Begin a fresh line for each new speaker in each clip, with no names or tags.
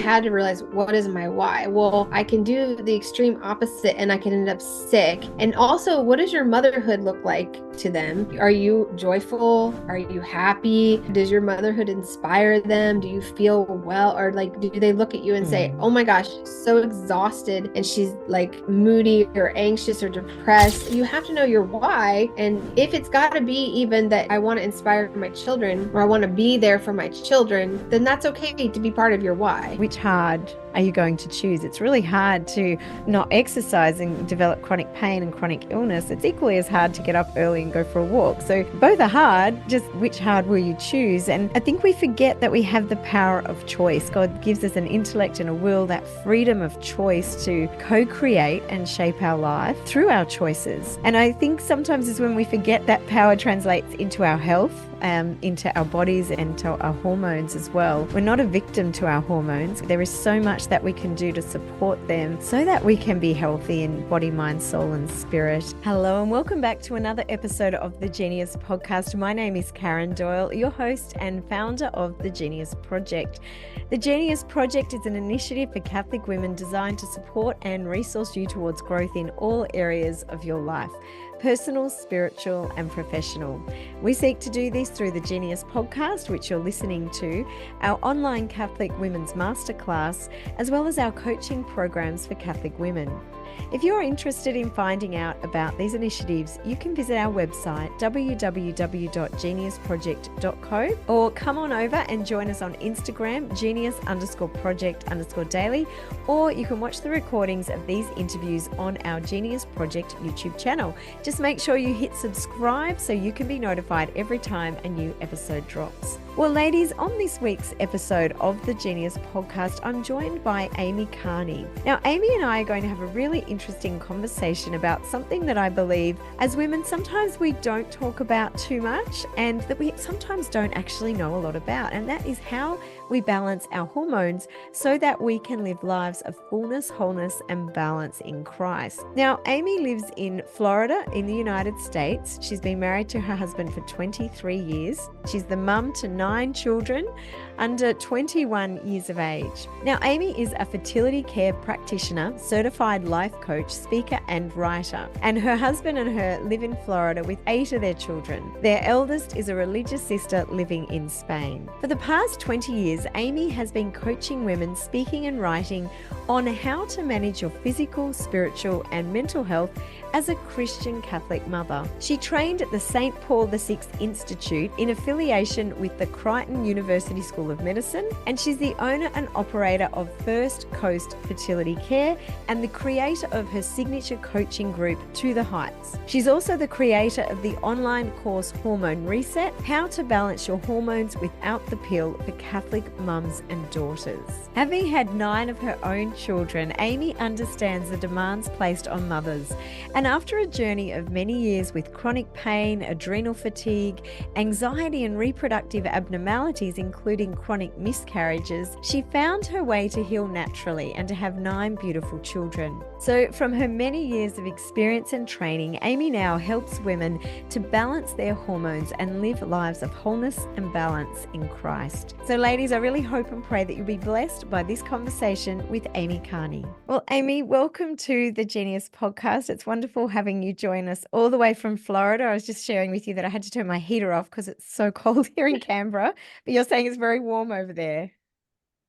had to realize, what is my why? Well, I can do the extreme opposite and I can end up sick. And also, what does your motherhood look like to them? Are you joyful? Are you happy? Does your motherhood inspire them? Do you feel well? Or like, do they look at you and say, oh my gosh, she's so exhausted and she's like moody or anxious or depressed? You have to know your why. And if it's got to be even that I want to inspire my children or I want to be there for my children, then that's okay to be part of your why.
Which hard are you going to choose? It's really hard to not exercise and develop chronic pain and chronic illness. It's equally as hard to get up early and go for a walk. So both are hard, just which hard will you choose? And I think we forget that we have the power of choice. God gives us an intellect and a will, that freedom of choice to co-create and shape our life through our choices. And I think sometimes is when we forget that power translates into our health, into our bodies and to our hormones as well. We're not a victim to our hormones. There is so much that we can do to support them so that we can be healthy in body, mind, soul, and spirit. Hello, and welcome back to another episode of the Genius Podcast. My name is Karen Doyle, your host and founder of the Genius Project. The Genius Project is an initiative for Catholic women designed to support and resource you towards growth in all areas of your life: personal, spiritual, and professional. We seek to do this through the Genius Podcast, which you're listening to, our online Catholic Women's Masterclass, as well as our coaching programs for Catholic women. If you're interested in finding out about these initiatives, you can visit our website, www.geniusproject.co, or come on over and join us on Instagram, genius_project_daily, or you can watch the recordings of these interviews on our Genius Project YouTube channel. Just make sure you hit subscribe so you can be notified every time a new episode drops. Well, ladies, on this week's episode of the Genius Podcast, I'm joined by Amy Karney. Now, Amy and I are going to have a really interesting conversation about something that I believe as women sometimes we don't talk about too much and that we sometimes don't actually know a lot about, and that is how we balance our hormones so that we can live lives of fullness, wholeness, and balance in Christ. Now, Amy lives in Florida in the United States. She's been married to her husband for 23 years. She's the mum to 9 children under 21 years of age. Now, Amy is a fertility care practitioner, certified life coach, speaker, and writer. And her husband and her live in Florida with 8 of their children. Their eldest is a religious sister living in Spain. For the past 20 years, Amy has been coaching women, speaking and writing on how to manage your physical, spiritual, and mental health as a Christian Catholic mother. She trained at the St. Paul VI Institute in affiliation with the Crichton University School of Medicine, and she's the owner and operator of First Coast Fertility Care and the creator of her signature coaching group, To the Heights. She's also the creator of the online course Hormone Reset: How to Balance Your Hormones Without the Pill for Catholic mums and daughters. Having had 9 of her own children, Amy understands the demands placed on mothers, and after a journey of many years with chronic pain, adrenal fatigue, anxiety, and reproductive abnormalities, including chronic miscarriages, she found her way to heal naturally and to have 9 beautiful children. So from her many years of experience and training, Amy now helps women to balance their hormones and live lives of wholeness and balance in Christ. So ladies, I really hope and pray that you'll be blessed by this conversation with Amy Karney. Well, Amy, welcome to the Genius Podcast. It's wonderful having you join us all the way from Florida. I was just sharing with you that I had to turn my heater off because it's so cold here in Canberra, but you're saying it's very warm over there.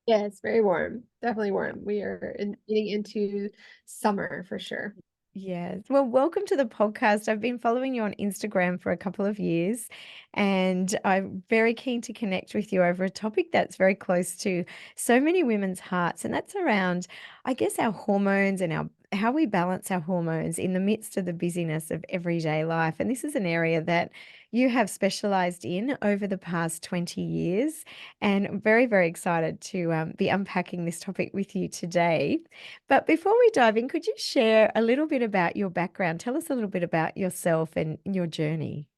Yeah, it's very warm. Definitely warm. We are getting into summer for sure.
Yes. Well, welcome to the podcast. I've been following you on Instagram for a couple of years, and I'm very keen to connect with you over a topic that's very close to so many women's hearts, and that's around, I guess, our hormones and our how we balance our hormones in the midst of the busyness of everyday life. And this is an area that you have specialized in over the past 20 years, and I'm very, very excited to be unpacking this topic with you today. But before we dive in, could you share a little bit about your background? Tell us a little bit about yourself and your journey.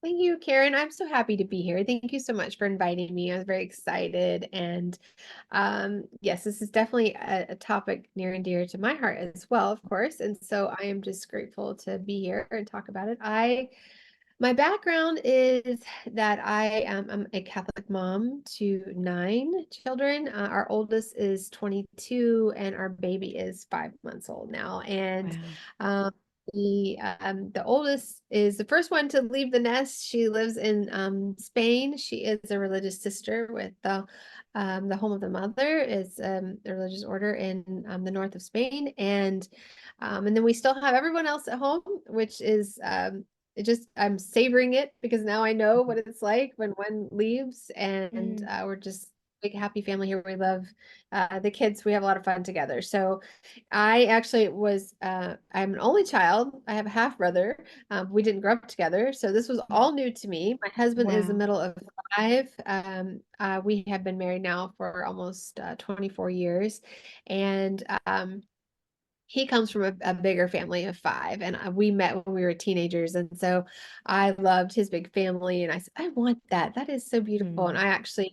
Thank you, Karen. I'm so happy to be here. Thank you so much for inviting me. I was very excited. And yes, this is definitely a topic near and dear to my heart as well, of course. And so I am just grateful to be here and talk about it. My background is that I'm a Catholic mom to 9 children. Our oldest is 22 and our baby is 5 months old now. And
Wow.
um, the oldest is the first one to leave the nest. She lives in Spain. She is a religious sister with the Home of the Mother is a religious order in the north of Spain. And then we still have everyone else at home, which is I'm savoring it because now I know what it's like when one leaves, and
Mm.
we're just a big happy family here. We love the kids. We have a lot of fun together. So I actually I'm an only child. I have a half brother. We didn't grow up together, so this was all new to me. My husband is the
Wow.
middle of five. We have been married now for almost 24 years, and he comes from a bigger family of five, and we met when we were teenagers, and so I loved his big family, and I said, I want that. That is so beautiful. And
Mm.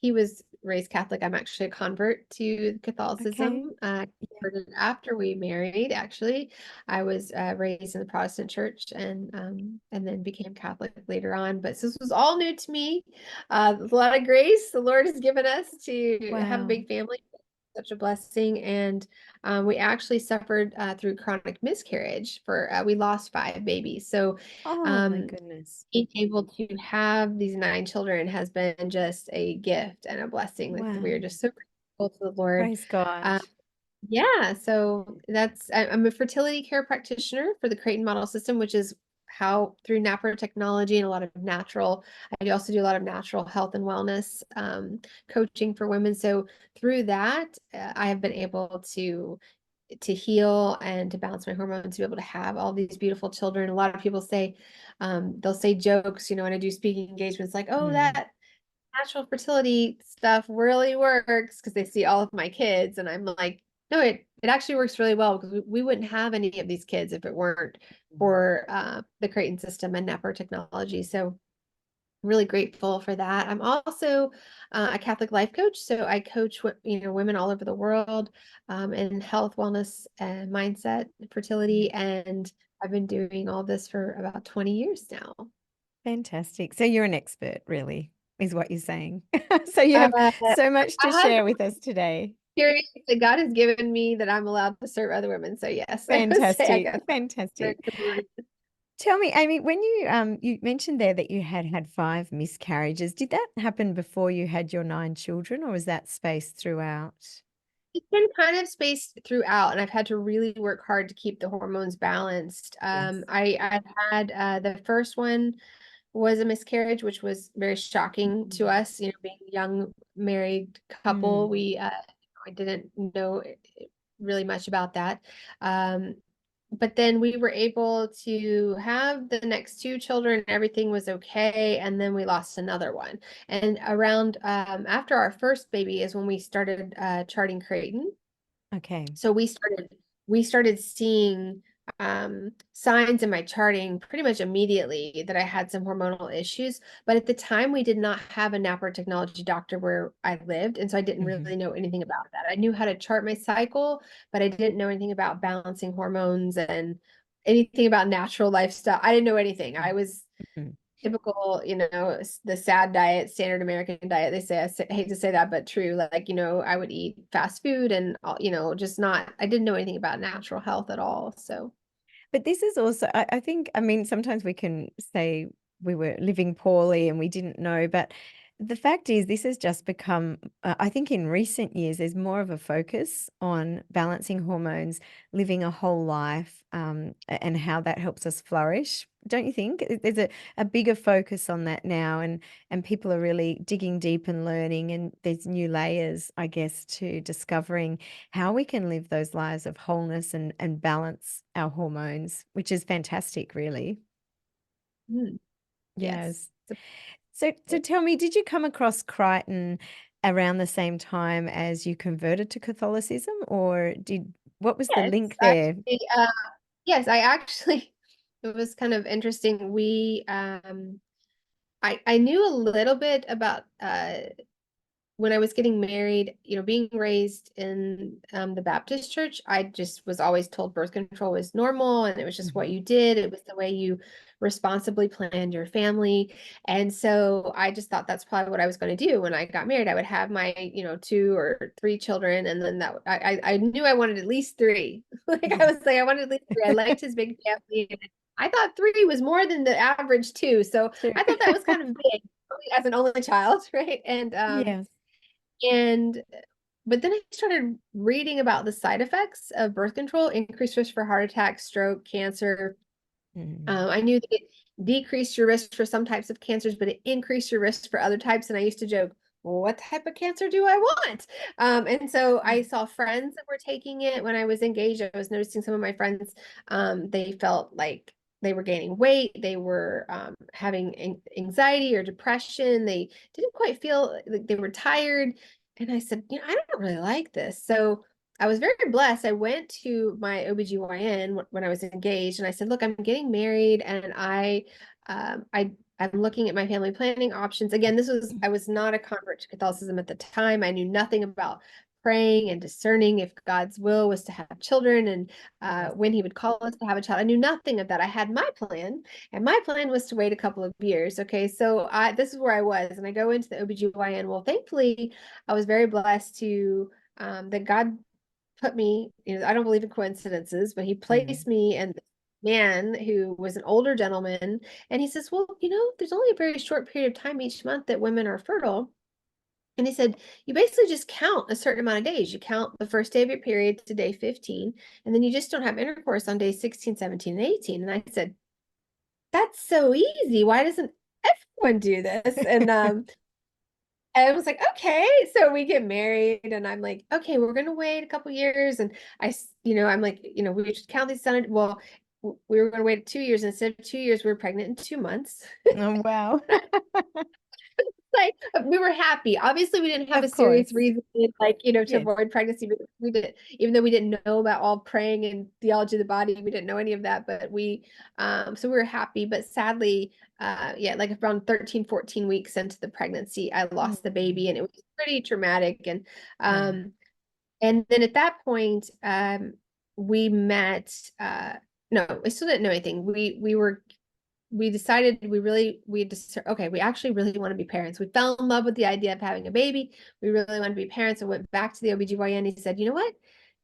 he was raised Catholic. I'm actually a convert to
Okay.
Catholicism.
Yeah.
Converted after we married. Actually, I was raised in the Protestant church, and then became Catholic later on. But this was all new to me. A lot of grace the Lord has given us to have a
Wow.
big family. Such a blessing, and we actually suffered through chronic miscarriage we lost 5 babies. So
Oh my
um,
goodness.
being able to have these 9 children has been just a gift and a blessing. Like we are
Wow.
just so grateful to the Lord.
Praise God.
Uh, yeah, so I'm a fertility care practitioner for the Creighton model system, which is how through NAPRO technology and a lot of I also do a lot of natural health and wellness coaching for women. So through that, I have been able to heal and to balance my hormones, to be able to have all these beautiful children. A lot of people say, they'll say jokes, when I do speaking engagements, like, oh,
Mm.
that natural fertility stuff really works because they see all of my kids. And I'm like, no, it actually works really well because we wouldn't have any of these kids if it weren't for the Creighton system and NAPR technology. So really grateful for that. I'm also a Catholic life coach, so I coach women all over the world in health, wellness, and mindset,
Yeah.
fertility, and I've been doing all this for about 20 years now.
Fantastic. So you're an expert, really, is what you're saying. So you have
Uh,
so much to
I have
share with us today.
experience that God has given me that I'm allowed to serve other women. So yes, I would say I
Fantastic.
got
Fantastic.
experience.
Tell me, Amy, when you mentioned there that you had 5 miscarriages, did that happen before you had your 9 children, or was that spaced throughout?
It's been kind of spaced throughout, and I've had to really work hard to keep the hormones balanced.
Yes.
I've had the first one was a miscarriage, which was very shocking to
Mm.
us. Being a young married couple,
Mm.
I didn't know really much about that. Um, but then we were able to have the next 2 children. Everything was okay, and then we lost another one. And around after our first baby is when we started charting Creighton.
Okay.
So we started seeing signs in my charting pretty much immediately that I had some hormonal issues. But at the time, we did not have a NAPR technology doctor where I lived, and so I didn't
Hmm.
really know anything about that. I knew how to chart my cycle, but I didn't know anything about balancing hormones and anything about natural lifestyle. I didn't know anything. I was
Hmm.
typical, the sad diet, standard American diet. I hate to say that, but true. Like, I would eat fast food and, just not, I didn't know anything about natural health at all. So,
But this is also, I think, I mean, sometimes we can say we were living poorly and we didn't know, but the fact is, this has just become, I think in recent years, there's more of a focus on balancing hormones, living a whole life, and how that helps us flourish. Don't you think? There's a bigger focus on that now, and people are really digging deep and learning, and there's new layers, I guess, to discovering how we can live those lives of wholeness and balance our hormones, which is fantastic, really.
mm, yes.
Yes. So tell me, did you come across Crichton around the same time as you converted to Catholicism, or what was the
Yes,
link
I,
there?
yes, I actually, it was kind of interesting. I knew a little bit about when I was getting married, being raised in the Baptist church, I just was always told birth control was normal and it was just what you did. It was the way you responsibly planned your family. And so I just thought that's probably what I was going to do when I got married. I would have my, 2 or 3 children. And then I knew I wanted at least three. Like I was like, I wanted at least three. I liked his big family. And I thought three was more than the average two. So
Sure.
I thought that was kind of big as an only child, right?
Yes.
And but then I started reading about the side effects of birth control, increased risk for heart attack, stroke, cancer. I knew that it decreased your risk for some types of cancers, but it increased your risk for other types. And I used to joke, well, what type of cancer do I want? And so I saw friends that were taking it when I was engaged. I was noticing some of my friends, they felt like they were gaining weight. They were having anxiety or depression. They didn't quite feel like they were tired. And I said, I don't really like this. So I was very blessed. I went to my OBGYN when I was engaged and I said, look, I'm getting married and I'm looking at my family planning options. Again, I was not a convert to Catholicism at the time. I knew nothing about praying and discerning if God's will was to have children and when he would call us to have a child. I knew nothing of that. I had my plan and my plan was to wait a couple of years. Okay. So this is where I was and I go into the OBGYN. Well, thankfully I was very blessed to that God put me, I don't believe in coincidences, but he placed me and man who was an older gentleman. And he says, well, there's only a very short period of time each month that women are fertile. And he said, you basically just count a certain amount of days. You count the first day of your period to day 15, and then you just don't have intercourse on days 16, 17, and 18. And I said, that's so easy. Why doesn't everyone do this? And I was like, okay. So we get married and I'm like, okay, we're going to wait a couple years. And I'm like, we should count these Sundays. Well, we were going to wait 2 years. Instead of 2 years, we were pregnant in 2 months.
Oh, wow.
Like we were happy. Obviously, we didn't have
Of
a serious
course.
reason, like, to
Yes.
avoid pregnancy. We did, even though we didn't know about all praying and theology of the body, we didn't know any of that, but so we were happy. But sadly, like around 13, 14 weeks into the pregnancy, I lost the baby and it was pretty traumatic. And then at that point, we met, no, I still didn't know anything. We decided okay, we actually really want to be parents. We fell in love with the idea of having a baby. We really want to be parents and went back to the OBGYN. He said, you know what?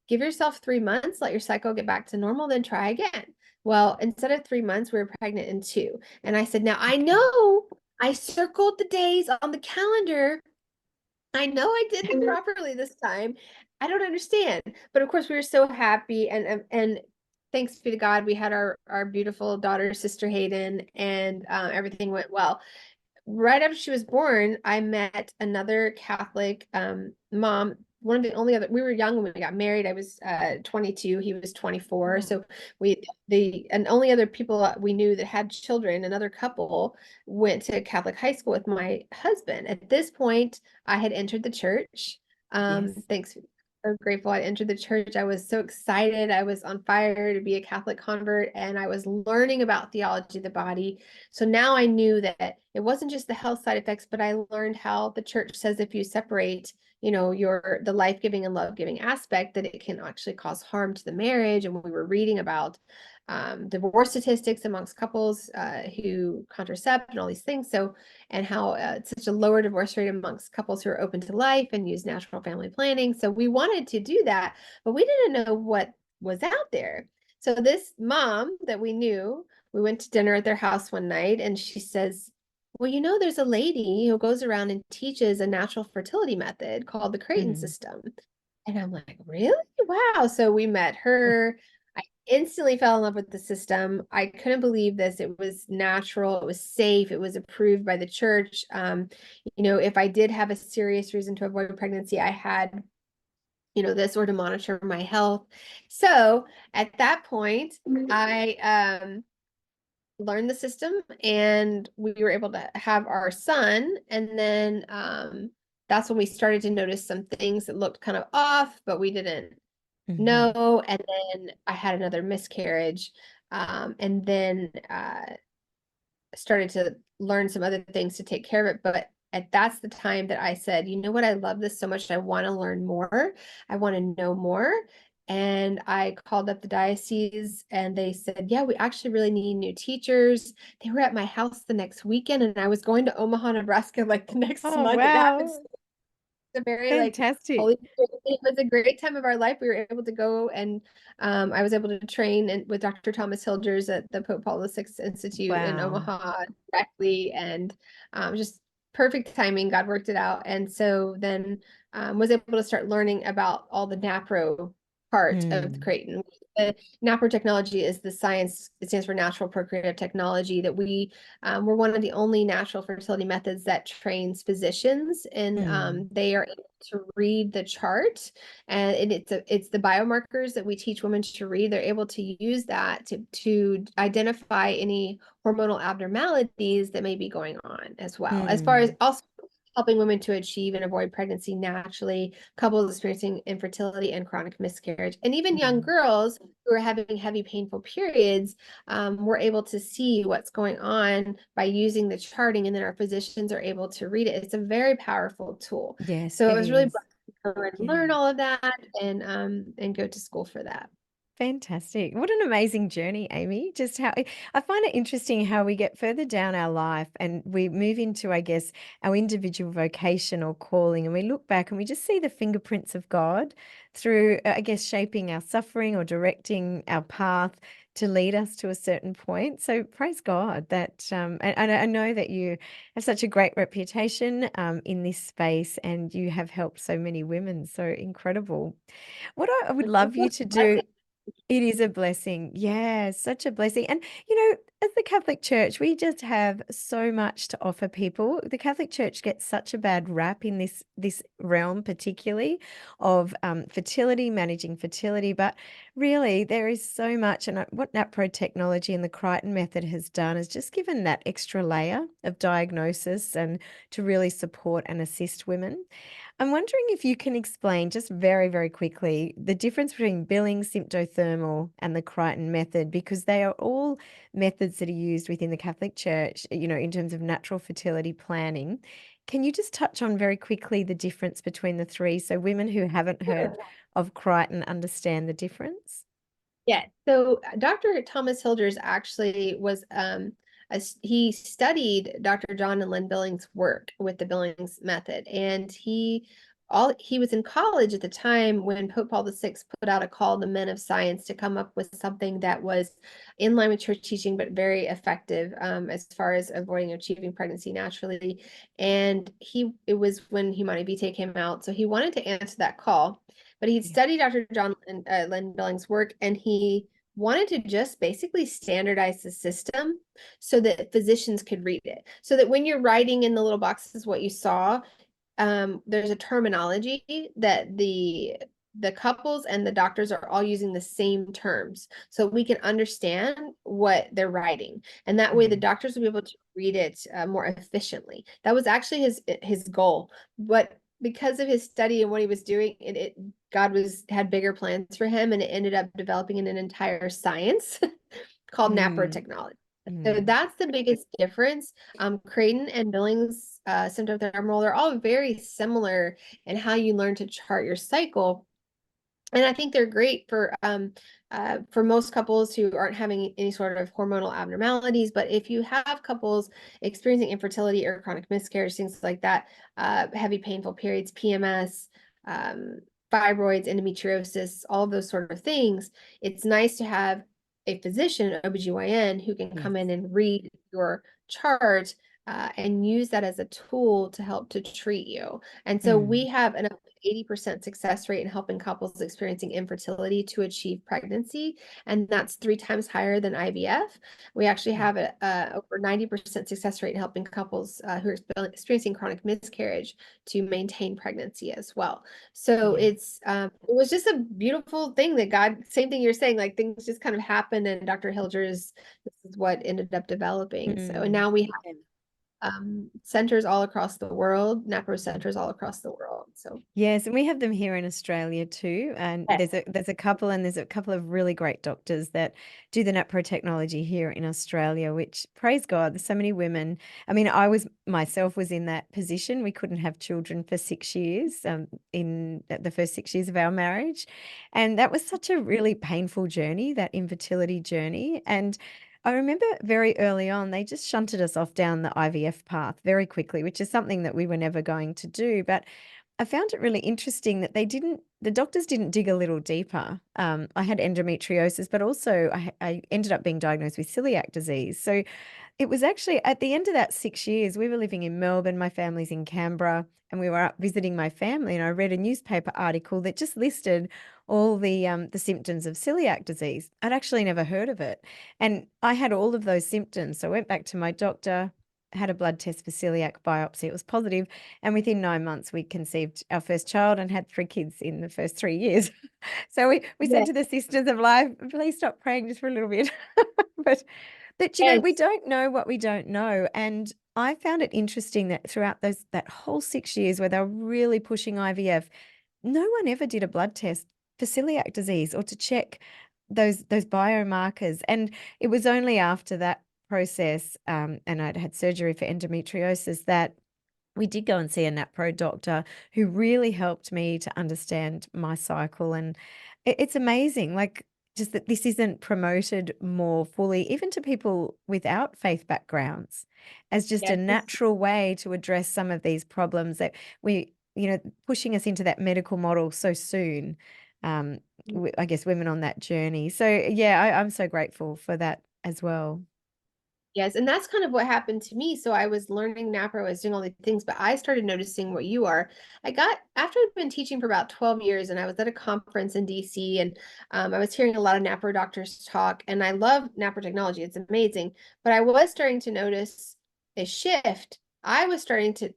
Give yourself 3 months, let your cycle get back to normal, then try again. Well, instead of 3 months, we were pregnant in 2. And I said, now I know I circled the days on the calendar. I know I did them properly this time. I don't understand. But of course, we were so happy and thanks be to God, we had our beautiful daughter, Sister Hayden, and everything went well. Right after she was born, I met another Catholic mom. One of the only other, we were young when we got married. I was 22, he was 24. So and only other people we knew that had children, another couple, went to Catholic high school with my husband. At this point, I had entered the church. Thanks. So grateful I entered the church. I was so excited. I was on fire to be a Catholic convert and I was learning about theology of the body. So now I knew that it wasn't just the health side effects, but I learned how the church says if you separate, the life-giving and love-giving aspect, that it can actually cause harm to the marriage. And we were reading about divorce statistics amongst couples who contracept and all these things. So, and how it's such a lower divorce rate amongst couples who are open to life and use natural family planning. So we wanted to do that, but we didn't know what was out there. So this mom that we knew, we went to dinner at their house one night and she says, well, there's a lady who goes around and teaches a natural fertility method called the Creighton system. And I'm like, really? Wow. So we met her. I instantly fell in love with the system. I couldn't believe this. It was natural. It was safe. It was approved by the church. If I did have a serious reason to avoid pregnancy, I had, this or to monitor my health. So at that point, I learned the system and we were able to have our son. And then that's when we started to notice some things that looked kind of off, but we didn't know. And then I had another miscarriage and then started to learn some other things to take care of it. But that's the time that I said, you know what, I love this so much. I want to learn more. I want to know more. And I called up the diocese and they said, yeah, we actually really need new teachers. They were at my house the next weekend and I was going to Omaha, Nebraska like the next
Oh,
month. It happened
wow.
a very like
Fantastic.
holy, it was a great time of our life. We were able to go and I was able to train with Dr. Thomas Hilders at the Pope Paul VI Institute in
Wow.
Omaha directly, and just perfect timing. God worked it out. And so then was able to start learning about all the NAPRO part of the
Mm.
Creighton. The NAPRO technology is the science, it stands for natural procreative technology, that we're one of the only natural fertility methods that trains physicians, and
Mm.
they are able to read the chart, and it's the biomarkers that we teach women to read. They're able to use that to identify any hormonal abnormalities that may be going on as well, as far as
Mm.
also helping women to achieve and avoid pregnancy naturally, couples experiencing infertility and chronic miscarriage, and even young
Mm.
girls who are having heavy, painful periods. We're able to see what's going on by using the charting, and then our physicians are able to read it. It's a very powerful tool.
Yes,
So it
it
was really
is.
blessed to go and
Yeah.
learn all of that and go to school for that.
Fantastic. What an amazing journey, Amy. Just how I find it interesting how we get further down our life and we move into, I guess, our individual vocation or calling, and we look back and we just see the fingerprints of God through, I guess, shaping our suffering or directing our path to lead us to a certain point. So praise God that, and I know that you have such a great reputation in this space and you have helped so many women. So incredible. What I would
It's
love you
a
to do,
blessing.
it is a blessing. Yeah, such a blessing. And, as the Catholic Church, we just have so much to offer people. The Catholic Church gets such a bad rap in this realm, particularly of fertility, managing fertility. But really, there is so much. And what NAPRO technology and the Crichton method has done is just given that extra layer of diagnosis and to really support and assist women. I'm wondering if you can explain just very, very quickly the difference between billing, symptothermal, and the Crichton method, because they are all methods that are used within the Catholic Church, in terms of natural fertility planning. Can you just touch on very quickly the difference between the three so women who haven't heard of Crichton understand the difference?
Yeah. So Dr. Thomas Hilders actually was he studied Dr. John and Lynn Billings' work with the Billings method, and he was in college at the time when Pope Paul VI put out a call to men of science to come up with something that was in line with church teaching, but very effective as far as avoiding achieving pregnancy naturally. And it was when Humanae Vitae came out, so he wanted to answer that call. But he'd
Yeah.
studied Dr. John Len Billings' work, and he wanted to just basically standardize the system so that physicians could read it. So that when you're writing in the little boxes what you saw, there's a terminology that the couples and the doctors are all using the same terms, so we can understand what they're writing, and that way the
Mm.
doctors will be able to read it more efficiently. That was actually his goal, but because of his study and what he was doing, God had bigger plans for him, and it ended up developing in an entire science called NAPRO
Mm.
technology. So
Mm.
that's the biggest difference. Creighton and Billings symptothermal, they're all very similar in how you learn to chart your cycle. And I think they're great for most couples who aren't having any sort of hormonal abnormalities. But if you have couples experiencing infertility or chronic miscarriage, things like that, heavy painful periods, PMS, um, fibroids, endometriosis, all of those sort of things, it's nice to have a physician, OBGYN, who can
Yes.
come in and read your chart and use that as a tool to help to treat you. And so we
Mm.
have an 80% success rate in helping couples experiencing infertility to achieve pregnancy, and that's 3 times higher than IVF. We actually
Mm.
have a over 90% success rate in helping couples who are experiencing chronic miscarriage to maintain pregnancy as well. So
Yeah.
it was just a beautiful thing that God, same thing you're saying, like things just kind of happened, and Dr. Hilders, this is what ended up developing. So, and
Mm.
now we have centers all across the world, NAPRO centers all across the world. So
Yes, and we have them here in Australia too. And
yes,
there's a couple, and there's a couple of really great doctors that do the NAPRO technology here in Australia, which, praise God, there's so many women. I mean, I was myself was in that position. We couldn't have children for 6 years, in the first 6 years of our marriage. And that was such a really painful journey, that infertility journey. And I remember very early on, they just shunted us off down the IVF path very quickly, which is something that we were never going to do. But I found it really interesting that the doctors didn't dig a little deeper. I had endometriosis, but also I ended up being diagnosed with celiac disease. So it was actually at the end of that 6 years, we were living in Melbourne, my family's in Canberra, and we were up visiting my family, and I read a newspaper article that just listed all the symptoms of celiac disease. I'd actually never heard of it. And I had all of those symptoms. So I went back to my doctor, had a blood test for celiac biopsy. It was positive, and within 9 months, we conceived our first child and had 3 kids in the first 3 years. So we said
yes,
to the Sisters of Life, please stop praying just for a little bit. But we
yes,
don't know what we don't know. And I found it interesting that throughout that whole 6 years where they were really pushing IVF, no one ever did a blood test for celiac disease or to check those biomarkers. And it was only after that process, and I'd had surgery for endometriosis, that we did go and see a NAPRO doctor who really helped me to understand my cycle. And it's amazing, like, just that this isn't promoted more fully, even to people without faith backgrounds, as just a
yes.
natural way to address some of these problems that pushing us into that medical model so soon. Um, I guess women on that journey. So yeah, I'm so grateful for that as well.
Yes, and that's kind of what happened to me. So I was learning NAPRO, I was doing all these things, but I started noticing what you are. After I've been teaching for about 12 years, and I was at a conference in DC, and I was hearing a lot of NAPRO doctors talk, and I love NAPRO technology. It's amazing. But I was starting to notice a shift. I was starting to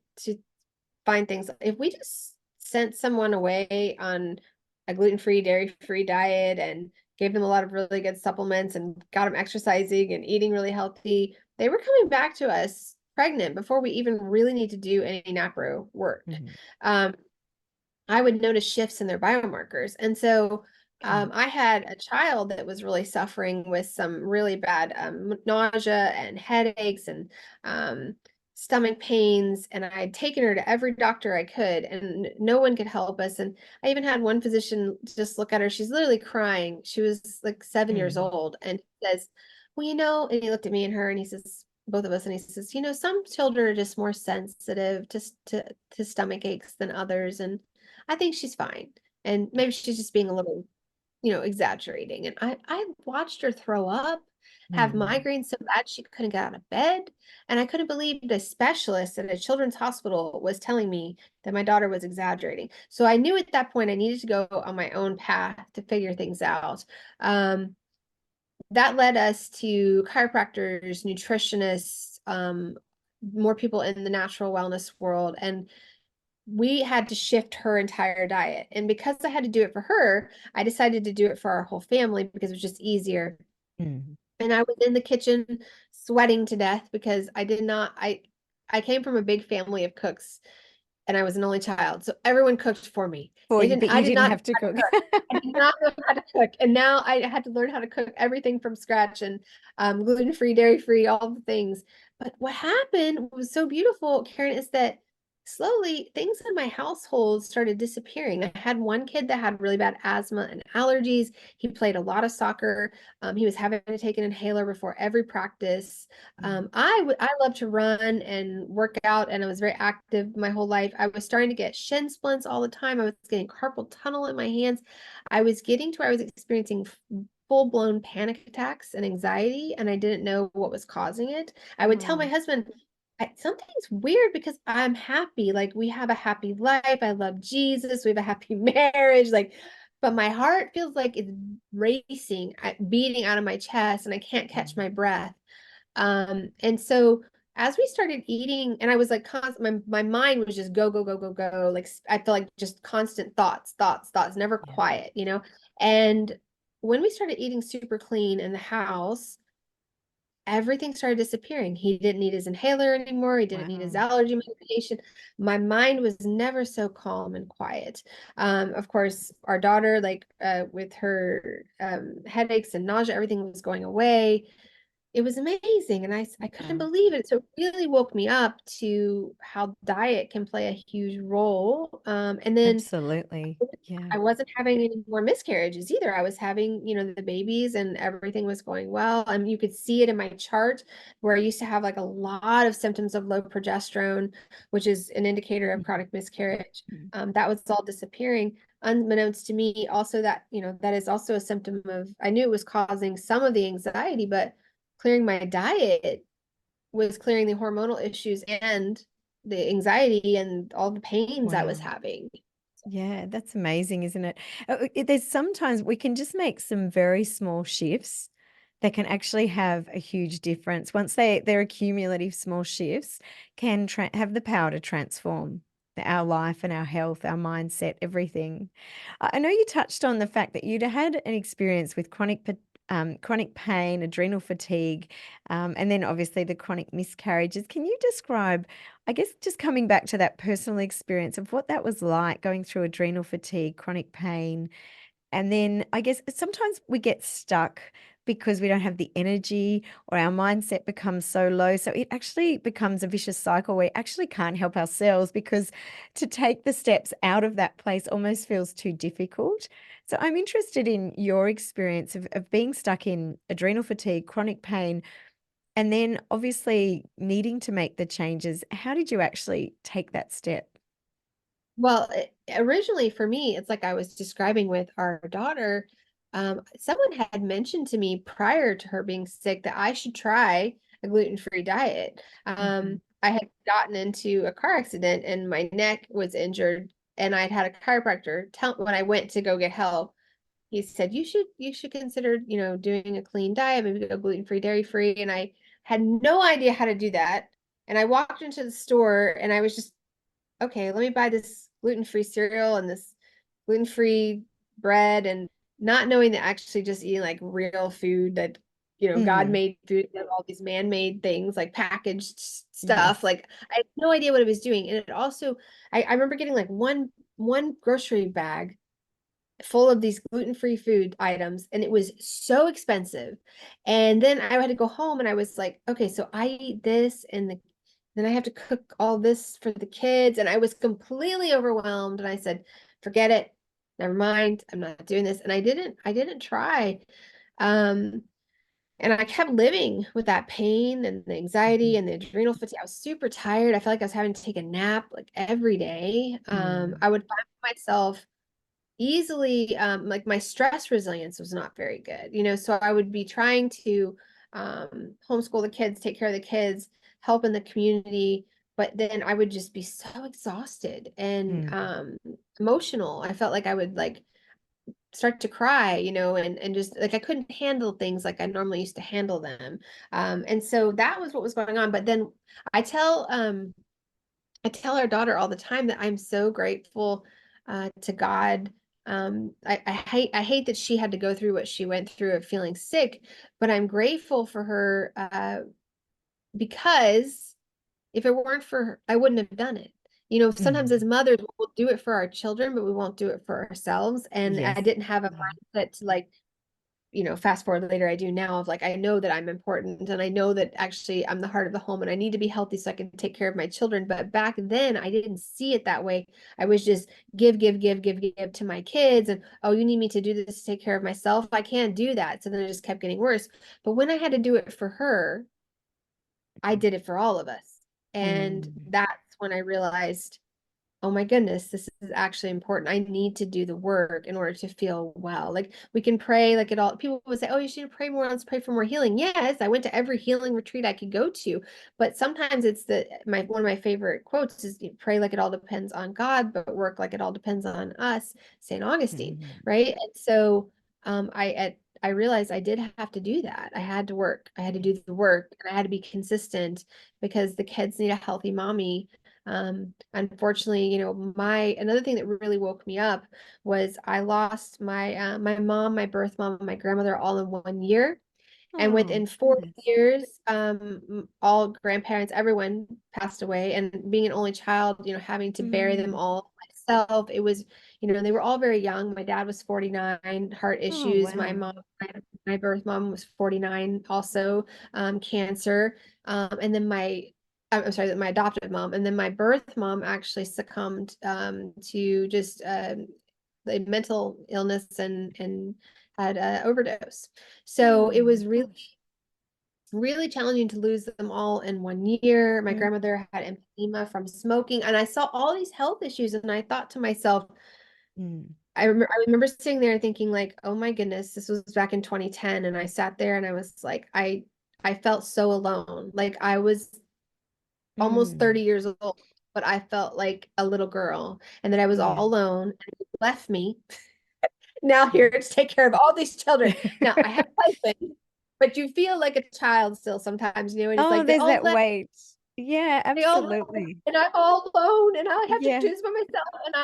find things. If we just sent someone away on a gluten-free, dairy-free diet and gave them a lot of really good supplements and got them exercising and eating really healthy, they were coming back to us pregnant before we even really need to do any NAPRO work.
Mhm.
Um, I would notice shifts in their biomarkers. And so
Okay.
I had a child that was really suffering with some really bad nausea and headaches and stomach pains. And I had taken her to every doctor I could, and no one could help us. And I even had one physician just look at her. She's literally crying. She was like 7 years
Mm.
old. And he says, well, and he looked at me and her and he says, both of us, and he says, some children are just more sensitive to stomach aches than others. And I think she's fine. And maybe she's just being a little, exaggerating. And I watched her throw up, have
Mm.
migraines so bad she couldn't get out of bed. And I couldn't believe the specialist at a children's hospital was telling me that my daughter was exaggerating. So I knew at that point I needed to go on my own path to figure things out. Um, that led us to chiropractors, nutritionists, more people in the natural wellness world. And we had to shift her entire diet. And because I had to do it for her, I decided to do it for our whole family because it was just easier.
Mm.
And I was in the kitchen sweating to death because I came from a big family of cooks and I was an only child. So everyone cooked for me.
For you, but
I
you
did
didn't
not know
have to
how to
cook.
cook. I did not know how to cook. And now I had to learn how to cook everything from scratch and gluten-free, dairy-free, all the things. But what happened was so beautiful, Karen, is that slowly things in my household started disappearing. I had one kid that had really bad asthma and allergies. He played a lot of soccer. He was having to take an inhaler before every practice.
Mm.
I love to run and work out, and I was very active my whole life. I was starting to get shin splints all the time. I was getting carpal tunnel in my hands. I was getting to where I was experiencing full-blown panic attacks and anxiety, and I didn't know what was causing it. I would tell my
Oh.
husband, something's weird because I'm happy. Like, we have a happy life. I love Jesus. We have a happy marriage. Like, but my heart feels like it's racing, beating out of my chest, and I can't catch
Mm.
my breath. And so as we started eating, and I was like, my mind was just go, go, go, go, go. Like, I feel like just constant thoughts, thoughts, thoughts, never
Yeah.
quiet. And when we started eating super clean in the house, everything started disappearing. He didn't need his inhaler anymore. He didn't need his
Wow.
allergy medication. My mind was never so calm and quiet. Of course, our daughter, like with her headaches and nausea, everything was going away. It was amazing. And I couldn't
Wow.
believe it. So it really woke me up to how diet can play a huge role. And then
Absolutely. Yeah.
I wasn't having any more miscarriages either. I was having, the babies and everything was going well. You could see it in my chart where I used to have like a lot of symptoms of low progesterone, which is an indicator of chronic miscarriage.
Mhm.
That was all disappearing. Unbeknownst to me, also that, that is also a symptom of, I knew it was causing some of the anxiety, but clearing my diet was clearing the hormonal issues and the anxiety and all the pains I was
Wow.
having.
Yeah, that's amazing, isn't it? There's sometimes we can just make some very small shifts that can actually have a huge difference. Once they're cumulative small shifts, can have the power to transform our life and our health, our mindset, everything. I know you touched on the fact that you'd had an experience with chronic pain, adrenal fatigue, and then obviously the chronic miscarriages. Can you describe, I guess, just coming back to that personal experience of what that was like going through adrenal fatigue, chronic pain, and then I guess sometimes we get stuck because we don't have the energy or our mindset becomes so low. So it actually becomes a vicious cycle where we actually can't help ourselves because to take the steps out of that place almost feels too difficult. So I'm interested in your experience of being stuck in adrenal fatigue, chronic pain, and then obviously needing to make the changes. How did you actually take that step?
Well, originally for me, it's like I was describing with our daughter. Someone had mentioned to me prior to her being sick that I should try a gluten-free diet.
Mhm.
I had gotten into a car accident and my neck was injured, and I'd had a chiropractor tell when I went to go get help. He said you should consider, doing a clean diet, maybe go gluten-free, dairy-free, and I had no idea how to do that. And I walked into the store and I was just okay, let me buy this gluten-free cereal and this gluten-free bread and not knowing that actually just eating like real food that, God
Mm,
made food, and all these man-made things like packaged stuff.
yes.
Like I had no idea what it was doing. And it also, I remember getting like one grocery bag full of these gluten-free food items and it was so expensive. And then I had to go home and I was like, okay, so I eat this and then I have to cook all this for the kids and I was completely overwhelmed and I said, forget it. Never mind. I'm not doing this. And I didn't try. Um and I kept living with that pain and the anxiety
Mhm.
and the adrenal fatigue. I was super tired. I felt like I was having to take a nap like every day.
Mm,
I would find myself easily like my stress resilience was not very good, so I would be trying to homeschool the kids, take care of the kids, help in the community, but then I would just be so exhausted and
mm,
emotional. I felt like I would like start to cry, and just like I couldn't handle things like I normally used to handle them. And so that was what was going on. But then I tell I tell our daughter all the time that I'm so grateful to God. I hate that she had to go through what she went through of feeling sick, but I'm grateful for her because if it weren't for her, I wouldn't have done it. Sometimes as
mm.
mothers, we'll do it for our children, but we won't do it for ourselves. And I
Yes.
didn't have a
Yeah.
mindset to like fast forward later, I do now of like, I know that I'm important and I know that actually I'm the heart of the home and I need to be healthy so I can take care of my children. But back then I didn't see it that way. I was just give, give, give, give, give to my kids. And, oh, you need me to do this to take care of myself. I can't do that. So then it just kept getting worse. But when I had to do it for her, I did it for all of us. And
Mm,
that's when I realized, oh my goodness, this is actually important. I need to do the work in order to feel well. Like we can pray, like it all, people would say, oh, you should pray more. Let's pray for more healing. Yes, I went to every healing retreat I could go to, but sometimes it's one of my favorite quotes is pray like it all depends on God, but work like it all depends on us, St. Augustine,
mm,
right? And so I realized I did have to do that. I had to work. I had to
yes.
do the work and I had to be consistent because the kids need a healthy mommy. Unfortunately, my another thing that really woke me up was I lost my mom, my birth mom, and my grandmother all in 1 year. And
Oh,
within 40
goodness.
years, all grandparents, everyone passed away. And being an only child, having to bury them
Mm.
all myself, it was, they were all very young. My dad was 49, heart
Oh,
issues. My
wow.
mom, my birth mom was 49, also cancer. And then I'm sorry, my adopted mom, and then my birth mom actually succumbed to just the mental illness and had an overdose. So it
Oh,
was really,
gosh.
really challenging to lose them all in 1 year. My
Mm,
grandmother had emphysema from smoking, and I saw all these health issues, and I thought to myself,
mm,
I remember sitting there thinking like, oh my goodness, this was back in 2010, and I sat there and I was like, I felt so alone. Like I was almost
mm.
30 years old, but I felt like a little girl, and that I was
Yeah.
all alone, and it left me now here to take care of all these children. Now I have a husband, but you feel like a child still sometimes, and it's
Oh,
like they
there's
all
that
left,
weight. Yeah,
they all left,
absolutely.
and I'm all alone, and I have to do
Yeah.
this by myself. And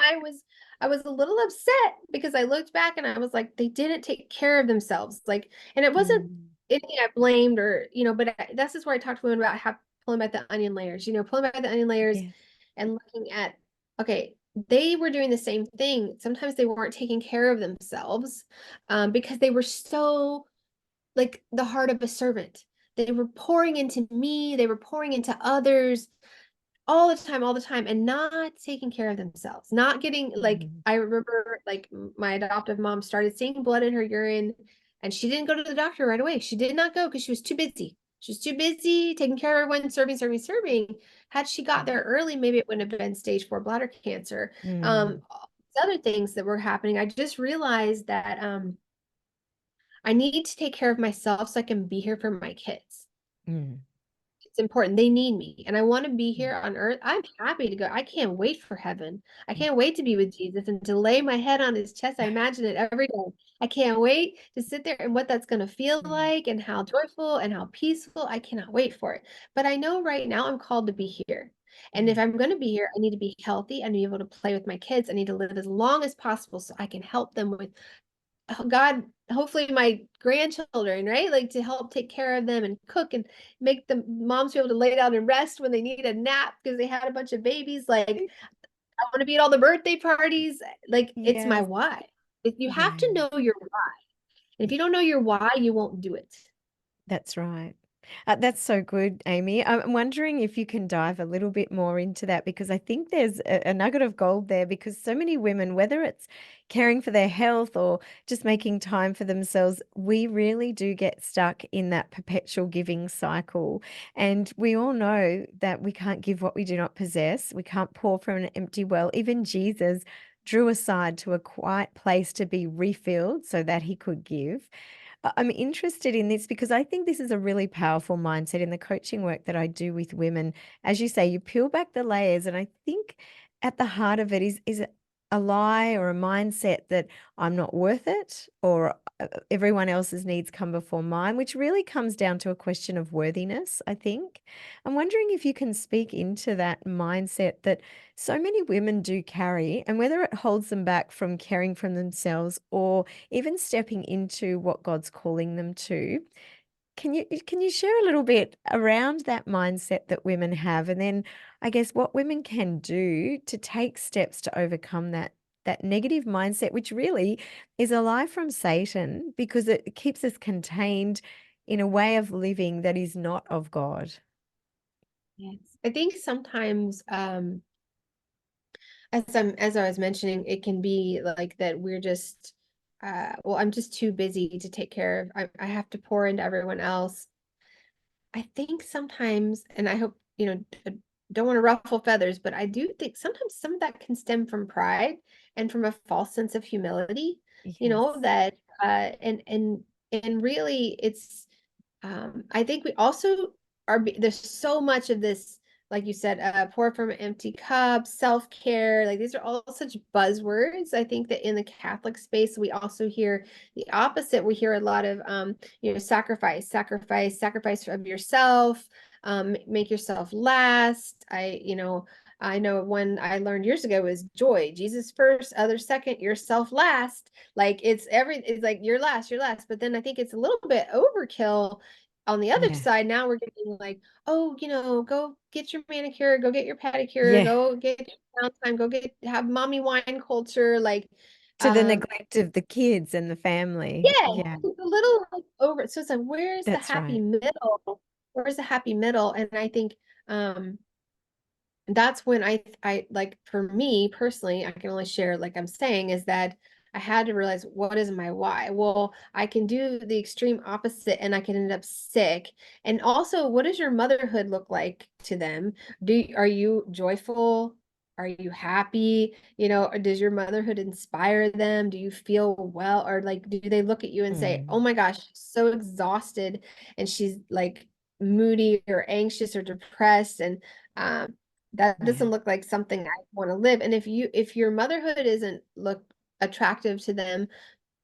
I was a little upset because I looked back and I was like, they didn't take care of themselves. Like, and it wasn't
Mm.
anything I blamed or, but this is where I talked to women about how pulling back the onion layers, pulling back the onion layers
Yes.
and looking at, okay, they were doing the same thing. Sometimes they weren't taking care of themselves because they were so like the heart of a servant. They were pouring into me, they were pouring into others all the time, and not taking care of themselves, not getting like,
Mm.
I remember like my adoptive mom started seeing blood in her urine, and she didn't go to the doctor right away. She did not go because she was too busy. She was too busy taking care of everyone, serving. Had she got there early, maybe it wouldn't have been stage 4 bladder cancer.
Mm.
All these other things that were happening. I just realized that I need to take care of myself so I can be here for my kids.
Mm.
It's important. They need me, and I want to be
Mm.
here on earth. I'm happy to go. I can't wait for heaven. I
Mm.
can't wait to be with Jesus and to lay my head on his chest. I imagine it every day. I can't wait to sit there and what that's going to feel
Mm.
like and how joyful and how peaceful. I cannot wait for it. But I know right now I'm called to be here. And if
Mm.
I'm going to be here, I need to be healthy. I need to be able to play with my kids. I need to live as long as possible so I can help them with God, hopefully my grandchildren, right? Like to help take care of them and cook and make the moms be able to lay down and rest when they need a nap because they had a bunch of babies. Like I want to be at all the birthday parties. Like it's my
Yes.
why. If you have to
Yeah.
know your why. And if you don't know your why, you won't do it.
That's right. That's so good, Amy. I'm wondering if you can dive a little bit more into that because I think there's a nugget of gold there because so many women, whether it's caring for their health or just making time for themselves, we really do get stuck in that perpetual giving cycle. And we all know that we can't give what we do not possess. We can't pour from an empty well. Even Jesus drew aside to a quiet place to be refilled so that he could give. I'm interested in this because I think this is a really powerful mindset in the coaching work that I do with women. As you say, you peel back the layers, and I think at the heart of it is a lie or a mindset that I'm not worth it or everyone else's needs come before mine, which really comes down to a question of worthiness, I think. I'm wondering if you can speak into that mindset that so many women do carry and whether it holds them back from caring for themselves or even stepping into what God's calling them to. Can you share a little bit around that mindset that women have, and then I guess what women can do to take steps to overcome that negative mindset, which really is a lie from Satan because it keeps us contained in a way of living that is not of God.
Yes. I think sometimes as I was mentioning, it can be like that we're just well, I'm just too busy to take care of. I have to pour into everyone else. I think sometimes, and I hope, don't want to ruffle feathers, but I do think sometimes some of that can stem from pride and from a false sense of humility,
Yes.
that and really it's I think we also there's so much of this, like you said, pour from an empty cup, self-care, like these are all such buzzwords. I think that in the Catholic space, we also hear the opposite. We hear a lot of, sacrifice of yourself, make yourself last. I know one I learned years ago is joy. Jesus first, others second, yourself last. Like it's like you're last. But then I think it's a little bit overkill on the other
Yeah.
side. Now we're getting like, oh, go get your manicure, go get your pedicure,
Yeah.
go get your downtime, have mommy wine culture. Like,
To the
um,
neglect of the kids and the family.
yeah,
Yeah,
it's a little like over. So it's like, where's the
that's
happy
right.
middle? Where's the happy middle? And I think um that's when I like, for me personally, I can only share, like I'm saying, is that I had to realize, what is my why? Well, I can do the extreme opposite and I can end up sick. And also, what does your motherhood look like to them? Are you joyful? Are you happy? Or does your motherhood inspire them? Do you feel well? Or like, do they look at you and say, oh
Mm,
my gosh, she's so exhausted and she's like moody or anxious or depressed? And um that
yeah.
doesn't look like something I want to live. And if your motherhood isn't look attractive to them,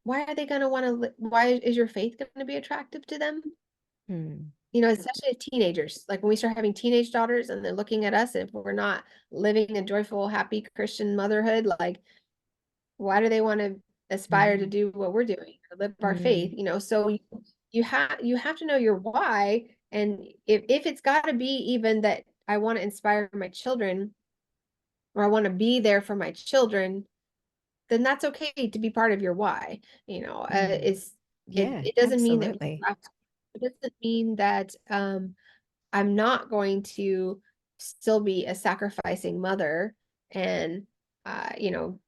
why are they going to want to why is your faith going to be attractive to them?
Mm,
Especially teenagers. Like when we start having teenage daughters and they're looking at us, if we're not living a joyful, happy Christian motherhood, like why do they want to aspire to
mm,
do what we're doing or live our faith?
mm,
So you have to know your why. And if it's got to be even that I want to inspire my children, or I want to be there for my children, then that's okay to be part of your why.
mm.
It's it
Yeah,
it doesn't mean that
absolutely.
it doesn't mean that I'm not going to still be a sacrificing mother. And uh, you know,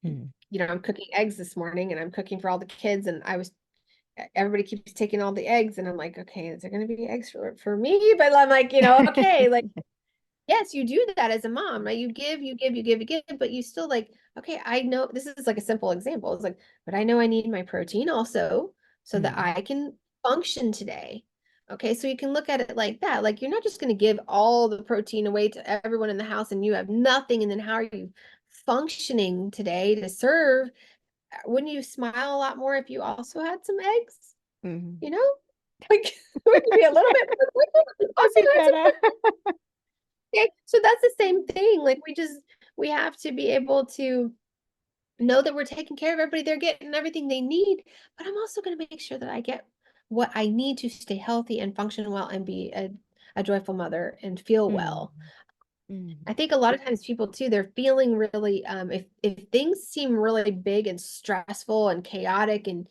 Mm.
I'm cooking eggs this morning and I'm cooking for all the kids, and everybody keeps taking all the eggs, and I'm like, okay, is there going to be eggs for me? But I'm like, okay, like, yes, you do that as a mom, right? You give, you give, but you still like, okay, I know this is like a simple example. It's like, but I know I need my protein also so that
Mm,
I can function today. Okay, so you can look at it like that. Like, you're not just going to give all the protein away to everyone in the house and you have nothing. And then how are you functioning today to serve? Wouldn't you smile a lot more if you also had some eggs?
mm.
You know, like, would you be a little bit more grateful if you
That'd
also
be
had some
better.
protein? Okay, so that's the same thing. Like, we have to be able to know that we're taking care of everybody. They're getting everything they need, but I'm also going to make sure that I get what I need to stay healthy and function well and be a joyful mother and feel
Mm,
well.
mm,
I think a lot of times people too, they're feeling really, if things seem really big and stressful and chaotic, and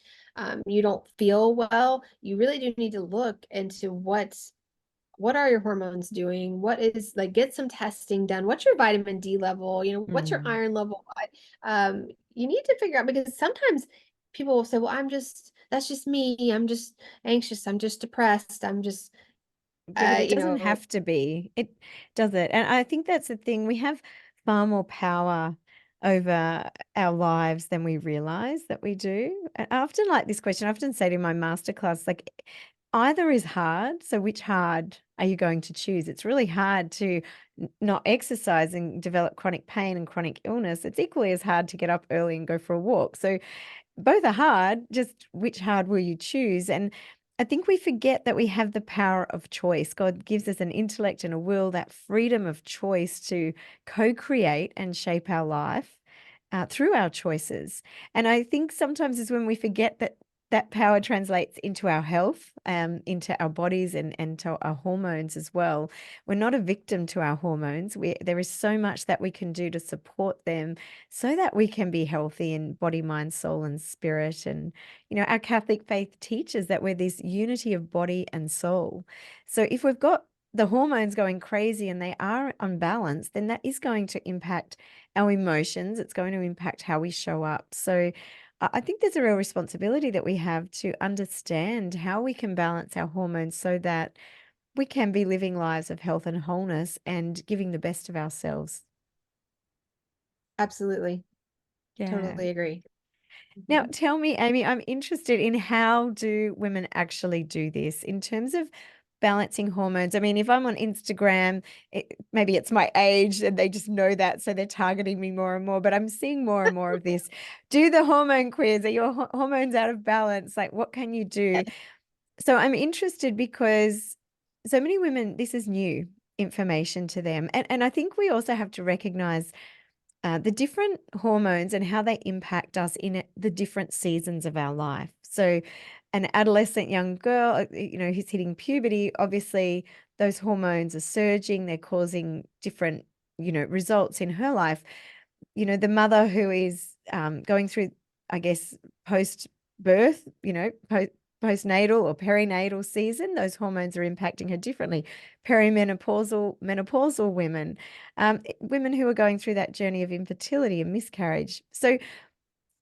you don't feel well, you really do need to look into what are your hormones doing? What is, like, get some testing done. What's your vitamin D level? What's your
mm.
iron level? You need to figure out, because sometimes people will say, well, that's just me. I'm just anxious. I'm just depressed. I'm just,
Yeah, but it
you
doesn't
know,
have to be. It does it. And I think that's the thing. We have far more power over our lives than we realize that we do. And I often like this question. I often say to my masterclass, like, either is hard. So which hard are you going to choose? It's really hard to not exercise and develop chronic pain and chronic illness. It's equally as hard to get up early and go for a walk. So both are hard, just which hard will you choose? And I think we forget that we have the power of choice. God gives us an intellect and a will, that freedom of choice to co-create and shape our life through our choices. And I think sometimes is when we forget that that power translates into our health, into our bodies and to our hormones as well. We're not a victim to our hormones. There is so much that we can do to support them so that we can be healthy in body, mind, soul, and spirit. And, our Catholic faith teaches that we're this unity of body and soul. So if we've got the hormones going crazy and they are unbalanced, then that is going to impact our emotions. It's going to impact how we show up. So I think there's a real responsibility that we have to understand how we can balance our hormones so that we can be living lives of health and wholeness and giving the best of ourselves.
absolutely.
Yeah.
Totally agree.
Now,
Mhm.
tell me, Amy, I'm interested in how do women actually do this in terms of balancing hormones? I mean, if I'm on Instagram, maybe it's my age and they just know that, so they're targeting me more and more, but I'm seeing more and more of this. Do the hormone quiz. Are your hormones out of balance? Like, what can you do?
Yes.
So I'm interested because so many women, this is new. information to them. And I think we also have to recognize the different hormones and how they impact us in the different seasons of our life. So an adolescent young girl, who's hitting puberty, obviously those hormones are surging, they're causing different, results in her life. The mother who is going through, I guess, post-birth, postnatal or perinatal season, those hormones are impacting her differently. Menopausal women, women who are going through that journey of infertility and miscarriage. So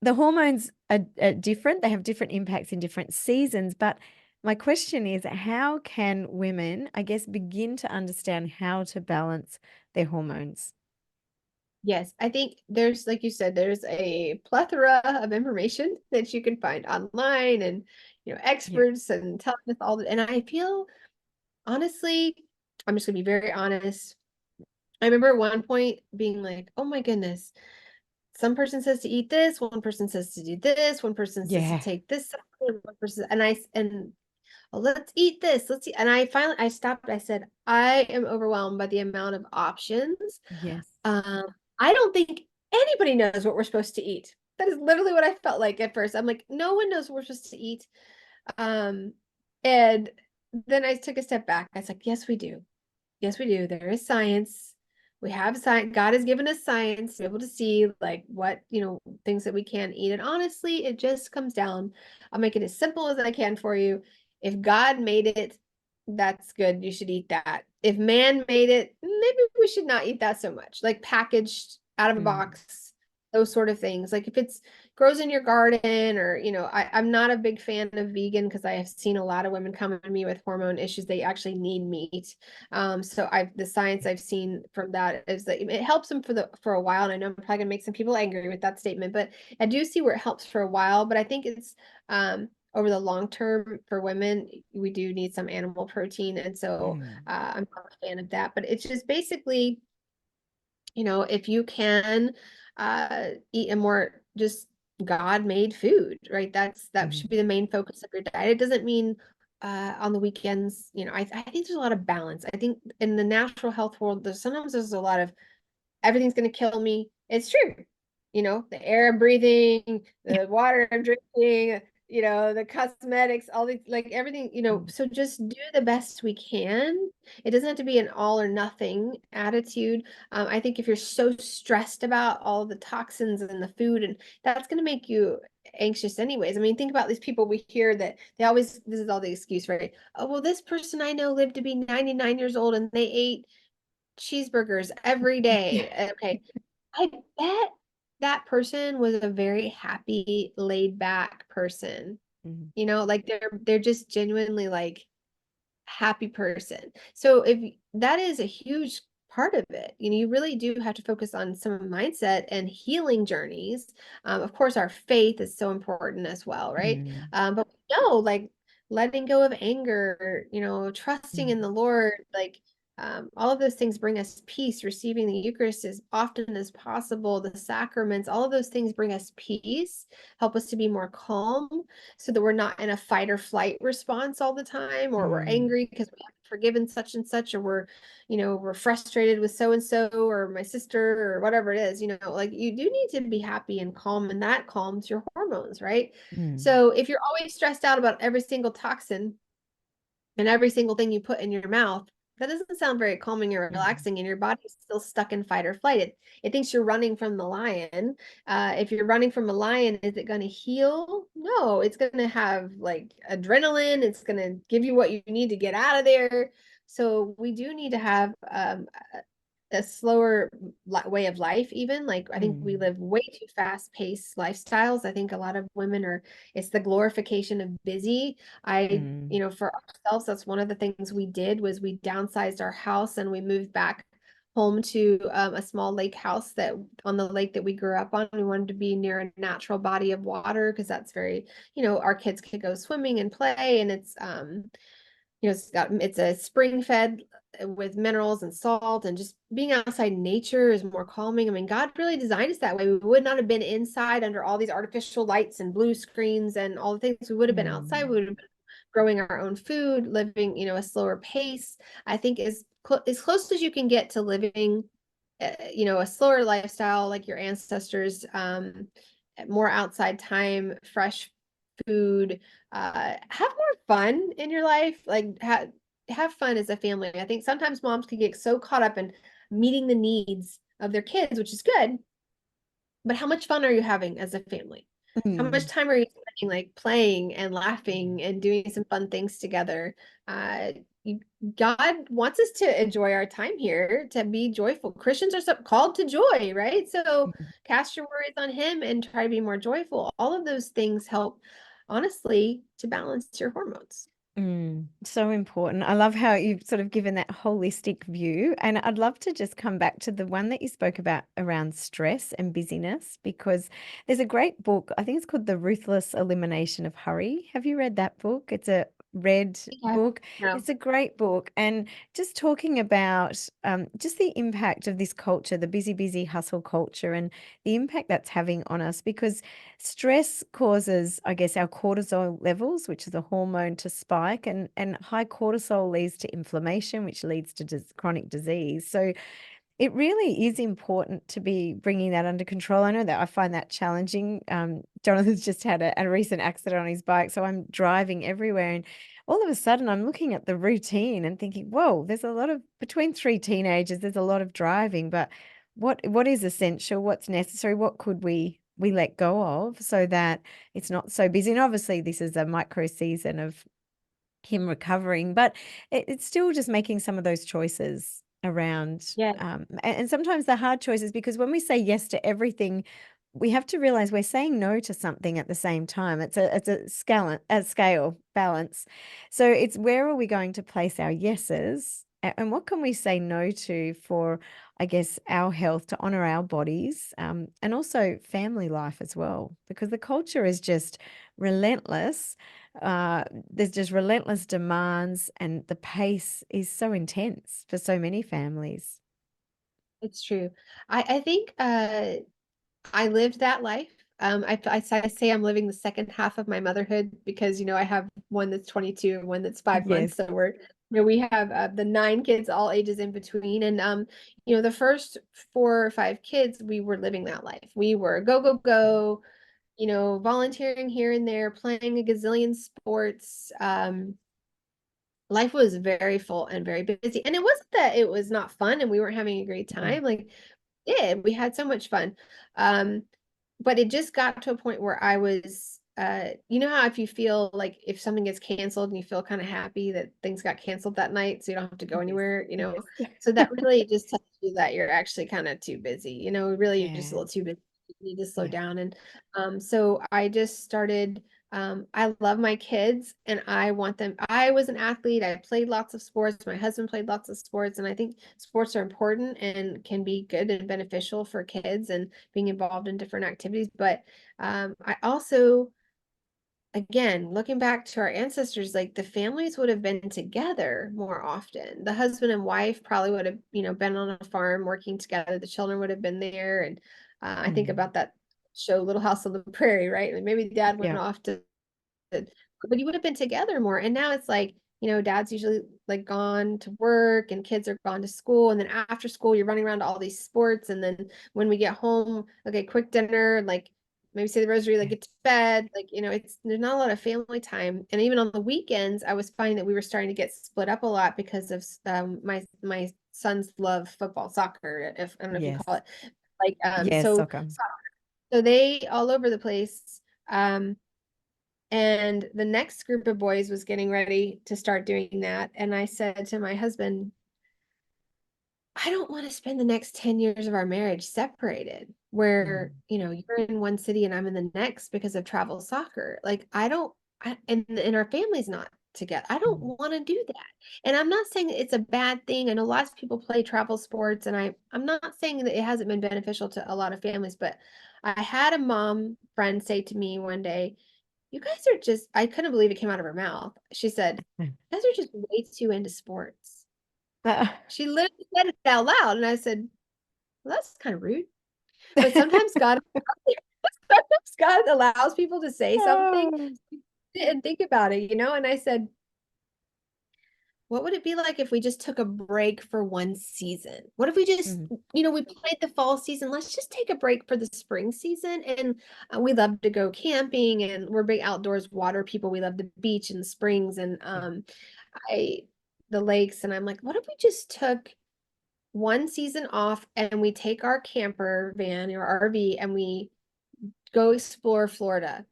the hormones are different. They have different impacts in different seasons. But my question is, how can women, I guess, begin to understand how to balance their hormones?
Yes, I think there's, like you said, there's a plethora of information that you can find online and,
Yeah.
experts and telling us all that. And I feel, honestly, I'm just gonna be very honest. I remember at one point being like, oh my goodness, some person says to eat this, one person says to do this, one person says to
Yeah.
take this, supplement, one person, and oh, let's eat this, let's eat. And I stopped, I said, I am overwhelmed by the amount of options.
Yes.
Um, I don't think anybody knows what we're supposed to eat. That is literally what I felt like at first. I'm like, no one knows what we're supposed to eat. Um, and then I took a step back. I was like, yes, we do. Yes, we do. There is science. We have science. God has given us science to be able to see like what, things that we can eat. And honestly, it just comes down. I'll make it as simple as I can for you. If God made it, that's good. You should eat that. If man made it, maybe we should not eat that so much. Like packaged out of a
Mm.
box, those sort of things. Like if it's grows in your garden or, I'm not a big fan of vegan because I have seen a lot of women come to me with hormone issues. They actually need meat. So the science I've seen from that is that it helps them for a while. And I know I'm probably gonna make some people angry with that statement, but I do see where it helps for a while. But I think it's over the long term for women, we do need some animal protein. And so
Mm.
I'm not a fan of that. But it's just basically, if you can eat a more just God-made food, right? That
Mm.
should be the main focus of your diet. It doesn't mean on the weekends, I think there's a lot of balance. I think in the natural health world, there's a lot of everything's going to kill me. It's true. The air I'm breathing, the water I'm drinking, the cosmetics, all these, like everything,
Mm.
so just do the best we can. It doesn't have to be an all or nothing attitude. I think if you're so stressed about all the toxins and the food, and that's going to make you anxious anyways. I mean, think about these people we hear that this is all the excuse, right? Oh, well, this person I know lived to be 99 years old and they ate cheeseburgers every day. Okay. I bet that person was a very happy, laid back person.
Mm.
Like they're just genuinely like happy person. So if that is a huge part of it, you really do have to focus on some mindset and healing journeys. Of course, our faith is so important as well, right?
Mm.
But no, like letting go of anger, trusting in
Mm.
the Lord, like all of those things bring us peace. Receiving the Eucharist as often as possible, the sacraments, all of those things bring us peace, help us to be more calm so that we're not in a fight or flight response all the time, or we're
Mm.
angry because we haven't forgiven such and such, or we're frustrated with so and so or my sister or whatever it is, like you do need to be happy and calm, and that calms your hormones, right?
Mm.
So if you're always stressed out about every single toxin and every single thing you put in your mouth, that doesn't sound very calming or
Mm.
relaxing, and your body's still stuck in fight or flight. It thinks you're running from the lion. If you're running from a lion, is it going to heal? No, it's going to have like adrenaline. It's going to give you what you need to get out of there. So we do need to have a slower way of life. Even like I think we
Mm.
live way too fast-paced lifestyles. I think a lot of women it's the glorification of busy.
Mm.
For ourselves, that's one of the things we did was we downsized our house and we moved back home to a small lake house that on the lake that we grew up on. We wanted to be near a natural body of water because that's very, our kids could go swimming and play, and it's a spring fed with minerals and salt, and just being outside nature is more calming. I mean, God really designed us that way. We would not have been inside under all these artificial lights and blue screens and all the things. We would have been outside. We
Mm.
would have been growing our own food, living, a slower pace. I think is as close as you can get to living, a slower lifestyle like your ancestors, more outside time, fresh food, have more fun in your life, like have fun as a family. I think sometimes moms can get so caught up in meeting the needs of their kids, which is good, but how much fun are you having as a family? How much
Mm.
time are you spending like playing and laughing and doing some fun things together? Uh, God wants us to enjoy our time here, to be joyful. Christians are called to joy, right? So cast your worries on Him and try to be more joyful. All of those things help, honestly, to balance your hormones.
So important. I love how you've sort of given that holistic view. And I'd love to just come back to the one that you spoke about around stress and busyness, because there's a great book. I think it's called The Ruthless Elimination of Hurry. Have you read that book? It's a red
Yeah.
book.
No.
It's a great book. And just talking about just the impact of this culture, the busy, busy hustle culture, and the impact that's having on us, because stress causes, I guess, our cortisol levels, which is a hormone, to spike, and high cortisol leads to inflammation, which leads to chronic disease. So it really is important to be bringing that under control. I know that I find that challenging. Jonathan's just had a recent accident on his bike, so I'm driving everywhere, and all of a sudden I'm looking at the routine and thinking, whoa, there's a lot of, between three teenagers, there's a lot of driving, but what is essential, what's necessary, what could we let go of so that it's not so busy? And obviously this is a micro season of him recovering, but it's still just making some of those choices around,
Yeah.
and sometimes the hard choices, because when we say yes to everything, we have to realize we're saying no to something at the same time. It's a scale balance. So it's, where are we going to place our yeses, and what can we say no to for, I guess, our health, to honor our bodies, and also family life as well, because the culture is just relentless. There's just relentless demands, and the pace is so intense for so many families.
It's true. I think I lived that life. I say I'm living the second half of my motherhood because, I have one that's 22 and one that's 5 months.
Yes.
So we have the 9 kids, all ages in between. And, the first 4 or 5 kids, we were living that life. We were go, go, go, volunteering here and there, playing a gazillion sports. Life was very full and very busy. And it wasn't that it was not fun and we weren't having a great
Mm.
time. Like, we had so much fun. Um, but it just got to a point where I was, how if you feel like if something gets canceled and you feel kind of happy that things got canceled that night, so you don't have to go
Yes.
anywhere.
Yes.
So that really just tells you that you're actually kind of too busy, really you're just a
Yeah.
little too busy. You need to slow
Yeah.
down. And so I just started, I love my kids and I want them. I was an athlete. I played lots of sports. My husband played lots of sports. And I think sports are important and can be good and beneficial for kids and being involved in different activities. But I also, again, looking back to our ancestors, like the families would have been together more often. The husband and wife probably would have, been on a farm working together. The children would have been there. And I think
Mm.
about that show, Little House on the Prairie, right? Like maybe dad went
Yeah.
off to, but you would have been together more. And now it's like, dad's usually like gone to work and kids are gone to school. And then after school, you're running around to all these sports. And then when we get home, okay, quick dinner, like maybe say the rosary, like
Yeah.
get to bed. Like, there's not a lot of family time. And even on the weekends, I was finding that we were starting to get split up a lot because of my sons love football, soccer, if I don't know if you
Yes.
call it. Like,
Yes, soccer.
so they all over the place. And the next group of boys was getting ready to start doing that. And I said to my husband, I don't want to spend the next 10 years of our marriage separated, where,
Mm.
you're in one city and I'm in the next because of travel soccer. Like, I don't, and our family's not together. I don't
Mm.
want to do that. And I'm not saying it's a bad thing. I know lots of people play travel sports, and I'm not saying that it hasn't been beneficial to a lot of families, but I had a mom friend say to me one day, you guys are just, I couldn't believe it came out of her mouth. She said, you guys are just way too into sports. She literally said it out loud. And I said, well, that's kind of rude. But sometimes sometimes God allows people to say something
Oh.
and think about it, And I said, what would it be like if we just took a break for one season? What if we just,
Mhm.
we played the fall season. Let's just take a break for the spring season. And we love to go camping, and we're big outdoors water people. We love the beach and the springs and
Yeah.
I the lakes. And I'm like, what if we just took one season off and we take our camper van or RV and we go explore Florida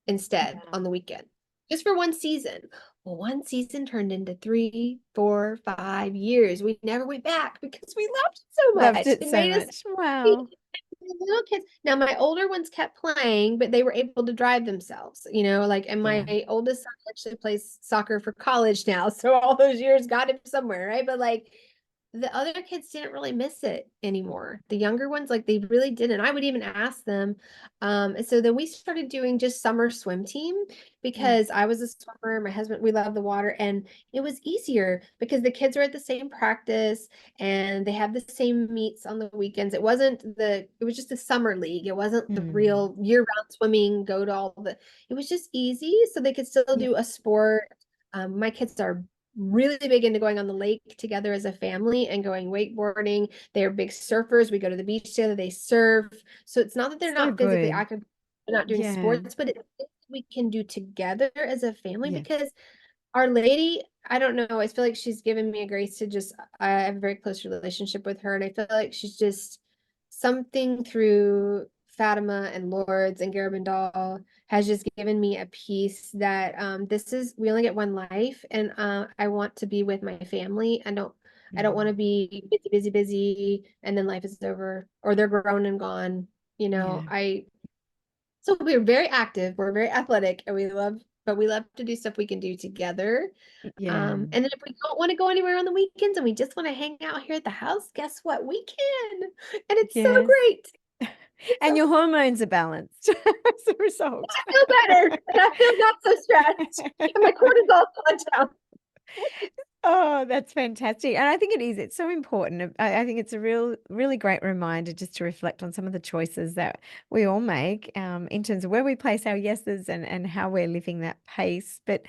instead
Yeah.
on the weekend, just for one season. Well, one season turned into 3, 4, 5 years. We never went back because we loved it so
Loved
much.
it
It
so
made us
much. Wow.
little kids. Now, my older ones kept playing, but they were able to drive themselves, like, and
Yeah.
my oldest son actually plays soccer for college now. So all those years got him somewhere, right? But like, the other kids didn't really miss it anymore. The younger ones, like, they really didn't. I would even ask them. And so then we started doing just summer swim team
Mm.
because I was a swimmer. My husband, we love the water, and it was easier because the kids were at the same practice and they had the same meets on the weekends. It was just a summer league. It wasn't the
Mm.
real year-round swimming, go to all the, it was just easy so they could still
Yeah.
do a sport. My kids are really big into going on the lake together as a family and going wakeboarding. They're big surfers. We go to the beach together, they surf. So it's not that they're
So
not physically
good.
active, they're not doing
Yeah.
sports, but it's things we can do together as a family
Yes.
because our lady, I don't know, I feel like she's given me a grace to just, I have a very close relationship with her. And I feel like she's just something through Fatima and Lourdes and Garabandal has just given me a peace that we only get one life, and I want to be with my family. I don't want to
Mm.
be busy, busy, busy, and then life is over or they're grown and gone.
Yeah.
So we're very active, we're very athletic, and we love to do stuff we can do together.
Yeah.
And then if we don't want to go anywhere on the weekends and we just want to hang out here at the house, guess what? We can. And it's so
Yes.
great. It's
And
so
your hormones are balanced as a result.
I feel better and I feel not so stressed. And my cortisol's gone down.
Oh, that's fantastic. And I think it is. It's so important. I think it's a really great reminder just to reflect on some of the choices that we all make in terms of where we place our yeses and how we're living that pace. But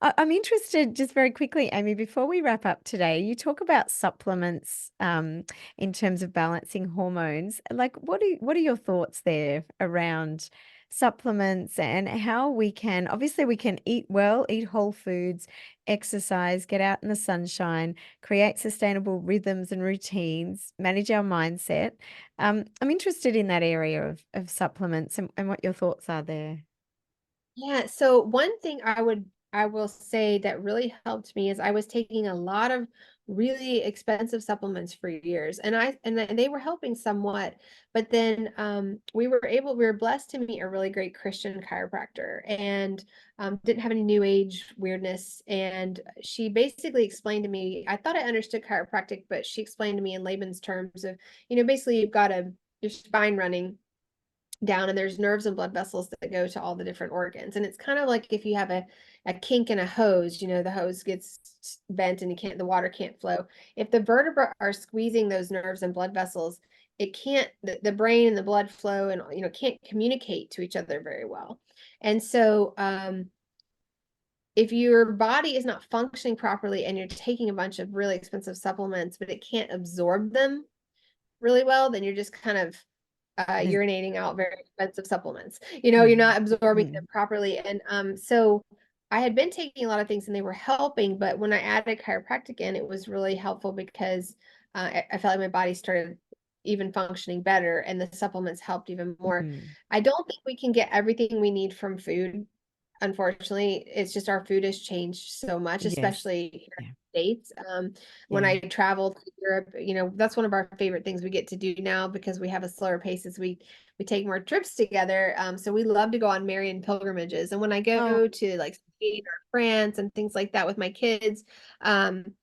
I'm interested just very quickly, Amy, before we wrap up today, you talk about supplements in terms of balancing hormones. Like, what are your thoughts there around supplements and how we can, obviously we can eat well, eat whole foods, exercise, get out in the sunshine, create sustainable rhythms and routines, manage our mindset. I'm interested in that area of supplements and what your thoughts are there.
Yeah, so one thing I will say that really helped me is I was taking a lot of really expensive supplements for years, and they were helping somewhat, but then we were blessed to meet a really great Christian chiropractor, and didn't have any new age weirdness, and she basically explained to me, I thought I understood chiropractic, but she explained to me in layman's terms of, basically you've got your spine running down, and there's nerves and blood vessels that go to all the different organs, and it's kind of like if you have a kink in a hose, the hose gets bent and the water can't flow. If the vertebrae are squeezing those nerves and blood vessels, it can't, the brain and the blood flow and can't communicate to each other very well. And so if your body is not functioning properly and you're taking a bunch of really expensive supplements but it can't absorb them really well, then you're just kind of
There's-
urinating out very expensive supplements. You're
mm,
not absorbing them
mm,
properly. And so I had been taking a lot of things and they were helping, but when I added chiropractic in, it was really helpful because I felt like my body started even functioning better and the supplements helped even more.
mm.
I don't think we can get everything we need from food. Unfortunately, it's just our food has changed so much,
Yes.
especially here in
Yeah.
the States. When
Yeah.
I traveled to Europe, that's one of our favorite things we get to do now because we have a slower pace as we take more trips together. So we love to go on Marian pilgrimages. And when I
Oh,
go to like Spain or France and things like that with my kids, um,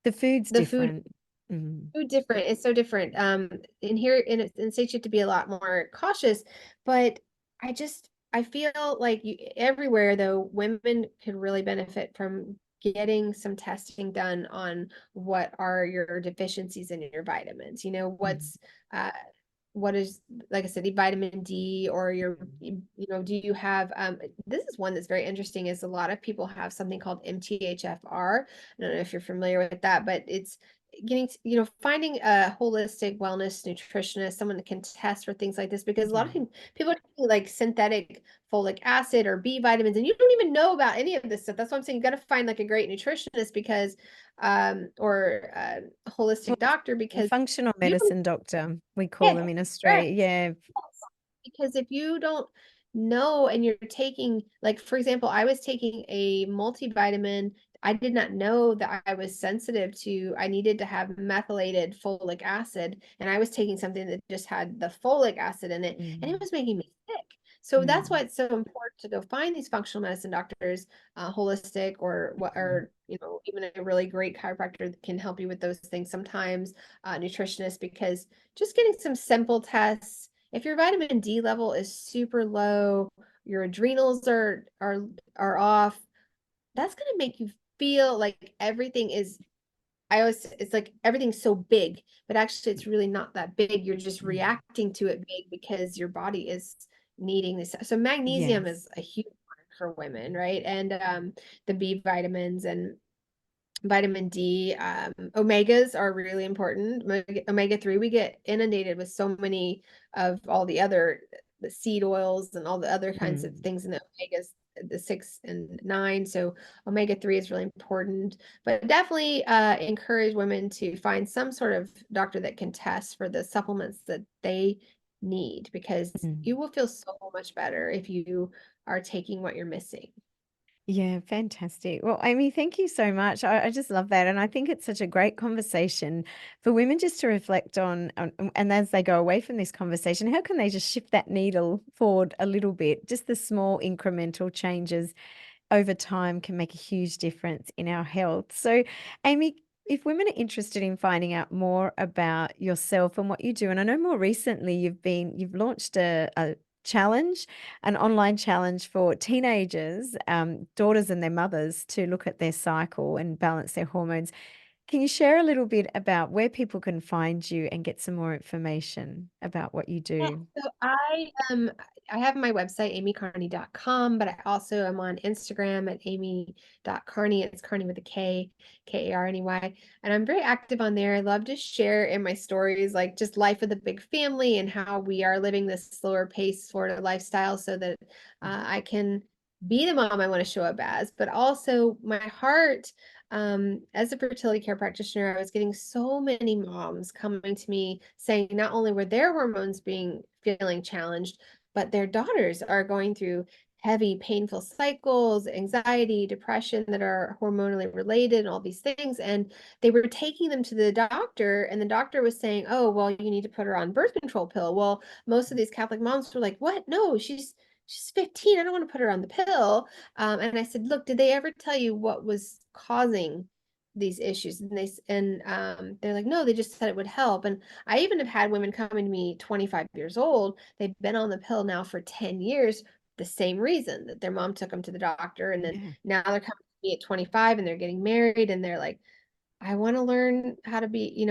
the food's
the food
different. Mm,
so different. It's so different. In here in states you have to be a lot more cautious, but I feel like everywhere though, women could really benefit from getting some testing done on what are your deficiencies in your vitamins.
mm.
Uh what is, like I said, the vitamin D, or do you have, this is one that's very interesting, is a lot of people have something called MTHFR. I don't know if you're familiar with that, but it's getting, finding a holistic wellness nutritionist, someone that can test for things like this, because a lot of
Yeah.
people are taking like synthetic folic acid or B vitamins, and you don't even know about any of this stuff. That's why I'm saying you got to find like a great nutritionist, because or holistic doctor,
A
because
functional
you don't,
medicine doctor, we call
yeah,
them in
right.
Australia. Yeah.
Because if you don't know, and you're taking, like, for example, I was taking a multivitamin. I did not know that I was sensitive to, I needed to have methylated folic acid, and I was taking something that just had the folic acid in it, and it
Mm,
was making me sick. So that's why
mm,
it's so important to go find these functional medicine doctors, holistic, or what,
mm,
or even a really great chiropractor that can help you with those things sometimes, nutritionist, because just getting some simple tests. If your vitamin D level is super low, your adrenals are off, that's going to make you feel like everything is, it's like everything's so big, but actually it's really not that big. You're just
mm.
reacting to it big because your body is needing this. So magnesium
Yes.
is a huge one for women, right? And the B vitamins and vitamin D. Omegas are really important. Omega 3, we get inundated with so many of all the seed oils and all the other kinds of
Mm.
things in the omegas, the 6 and 9. So omega 3 is really important, but definitely encourage women to find some sort of doctor that can test for the supplements that they need, because
Mm.
you will feel so much better if you are taking what you're missing.
Yeah, fantastic. Well, Amy, thank you so much. I just love that. And I think it's such a great conversation for women just to reflect on, and as they go away from this conversation, how can they just shift that needle forward a little bit? Just the small incremental changes over time can make a huge difference in our health. So, Amy, if women are interested in finding out more about yourself and what you do, and I know more recently you've launched a challenge, an online challenge for teenagers, daughters and their mothers, to look at their cycle and balance their hormones. Can you share a little bit about where people can find you and get some more information about what you
Yeah,
do?
so I have my website, amykarney.com, but I also am on Instagram at amy.karney. It's Karney with a K, Karney. And I'm very active on there. I love to share in my stories, like just life with a big family and how we are living this slower pace sort of lifestyle, so that I can be the mom I want to show up as. But also my heart, as a fertility care practitioner, I was getting so many moms coming to me saying not only were their hormones feeling challenged, but their daughters are going through heavy, painful cycles, anxiety, depression that are hormonally related, and all these things. And they were taking them to the doctor, and the doctor was saying, "Oh, well, you need to put her on birth control pill." Well, most of these Catholic moms were like, "What? No, she's 15. I don't want to put her on the pill." And I said, "Look, did they ever tell you what was causing these issues?" And they're like, "No, they just said it would help." And I even have had women coming to me 25 years old. They've been on the pill now for 10 years, the same reason, that their mom took them to the doctor. And then
Yeah.
now they're coming to me at 25, and they're getting married, and they're like, "I want to learn how to be,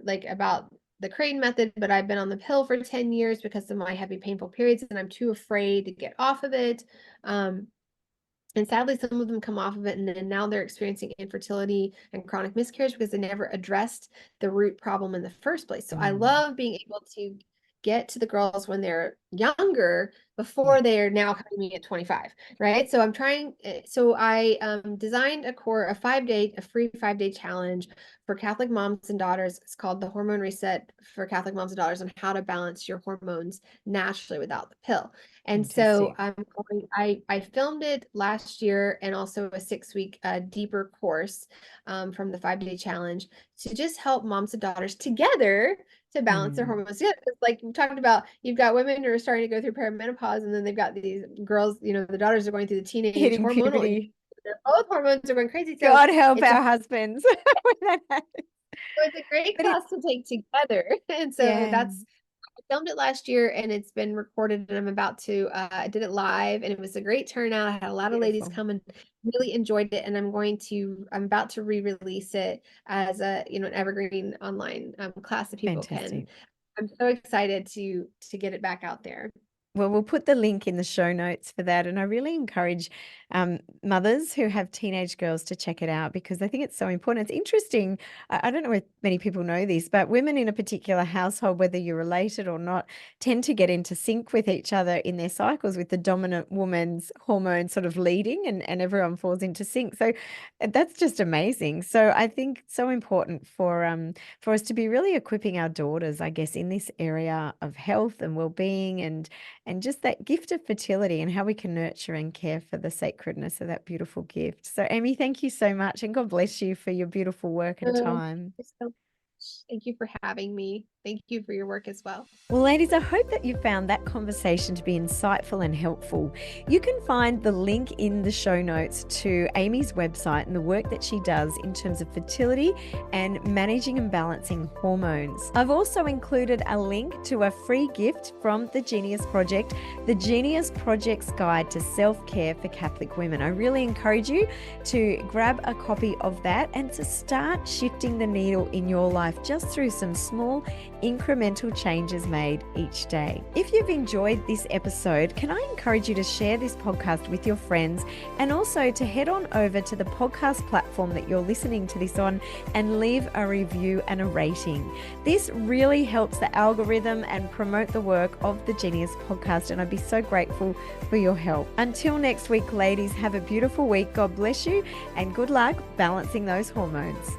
like, about the Crane method, but I've been on the pill for 10 years because of my heavy, painful periods, and I'm too afraid to get off of it." And sadly, some of them come off of it, and then now they're experiencing infertility and chronic miscarriage because they never addressed the root problem in the first place. So I
Mm.
love being able to get to the girls when they're younger,
Yeah.
before they are now coming to me at 25, right? So so I designed a free 5-day challenge for Catholic moms and daughters. It's called the Hormone Reset for Catholic Moms and Daughters, on how to balance your hormones naturally without the pill. And so
Fantastic.
I filmed it last year, and also a 6-week deeper course from the 5-day challenge, to just help moms and daughters together to balance their
Mm.
hormones together. Because, like we talked about, you've got women who are starting to go through perimenopause, and then they've got these girls, the daughters are going through the teenage
Hitting
hormonal,
puberty.
both hormones are going crazy. So
God help
it's a
our husbands when that happens.
great
But it,
class to take together. And so
yeah,
that's I filmed it last year, and it's been recorded, and I did it live, and it was a great turnout. I had a lot of ladies
beautiful.
come and really enjoyed it. And I'm about to re-release it as an evergreen online class that people can
Fantastic.
I'm so excited to get it back out there.
Well, we'll put the link in the show notes for that. And I really encourage mothers who have teenage girls to check it out because I think it's so important. It's interesting. I don't know if many people know this, but women in a particular household, whether you're related or not, tend to get into sync with each other in their cycles with the dominant woman's hormone sort of leading and everyone falls into sync. So that's just amazing. So I think so important for us to be really equipping our daughters, I guess, in this area of health and well-being and just that gift of fertility and how we can nurture and care for the sacredness of that beautiful gift. So, Amy, thank you so much, and God bless you for your beautiful work and time.
Thank you for having me. Thank you for your work as well.
Well, ladies, I hope that you found that conversation to be insightful and helpful. You can find the link in the show notes to Amy's website and the work that she does in terms of fertility and managing and balancing hormones. I've also included a link to a free gift from the Genius Project, the Genius Project's Guide to Self-Care for Catholic Women. I really encourage you to grab a copy of that and to start shifting the needle in your life just through some small incremental changes made each day. If you've enjoyed this episode, can I encourage you to share this podcast with your friends and also to head on over to the podcast platform that you're listening to this on and leave a review and a rating. This really helps the algorithm and promote the work of the Genius Podcast, and I'd be so grateful for your help. Until next week, ladies, have a beautiful week. God bless you and good luck balancing those hormones.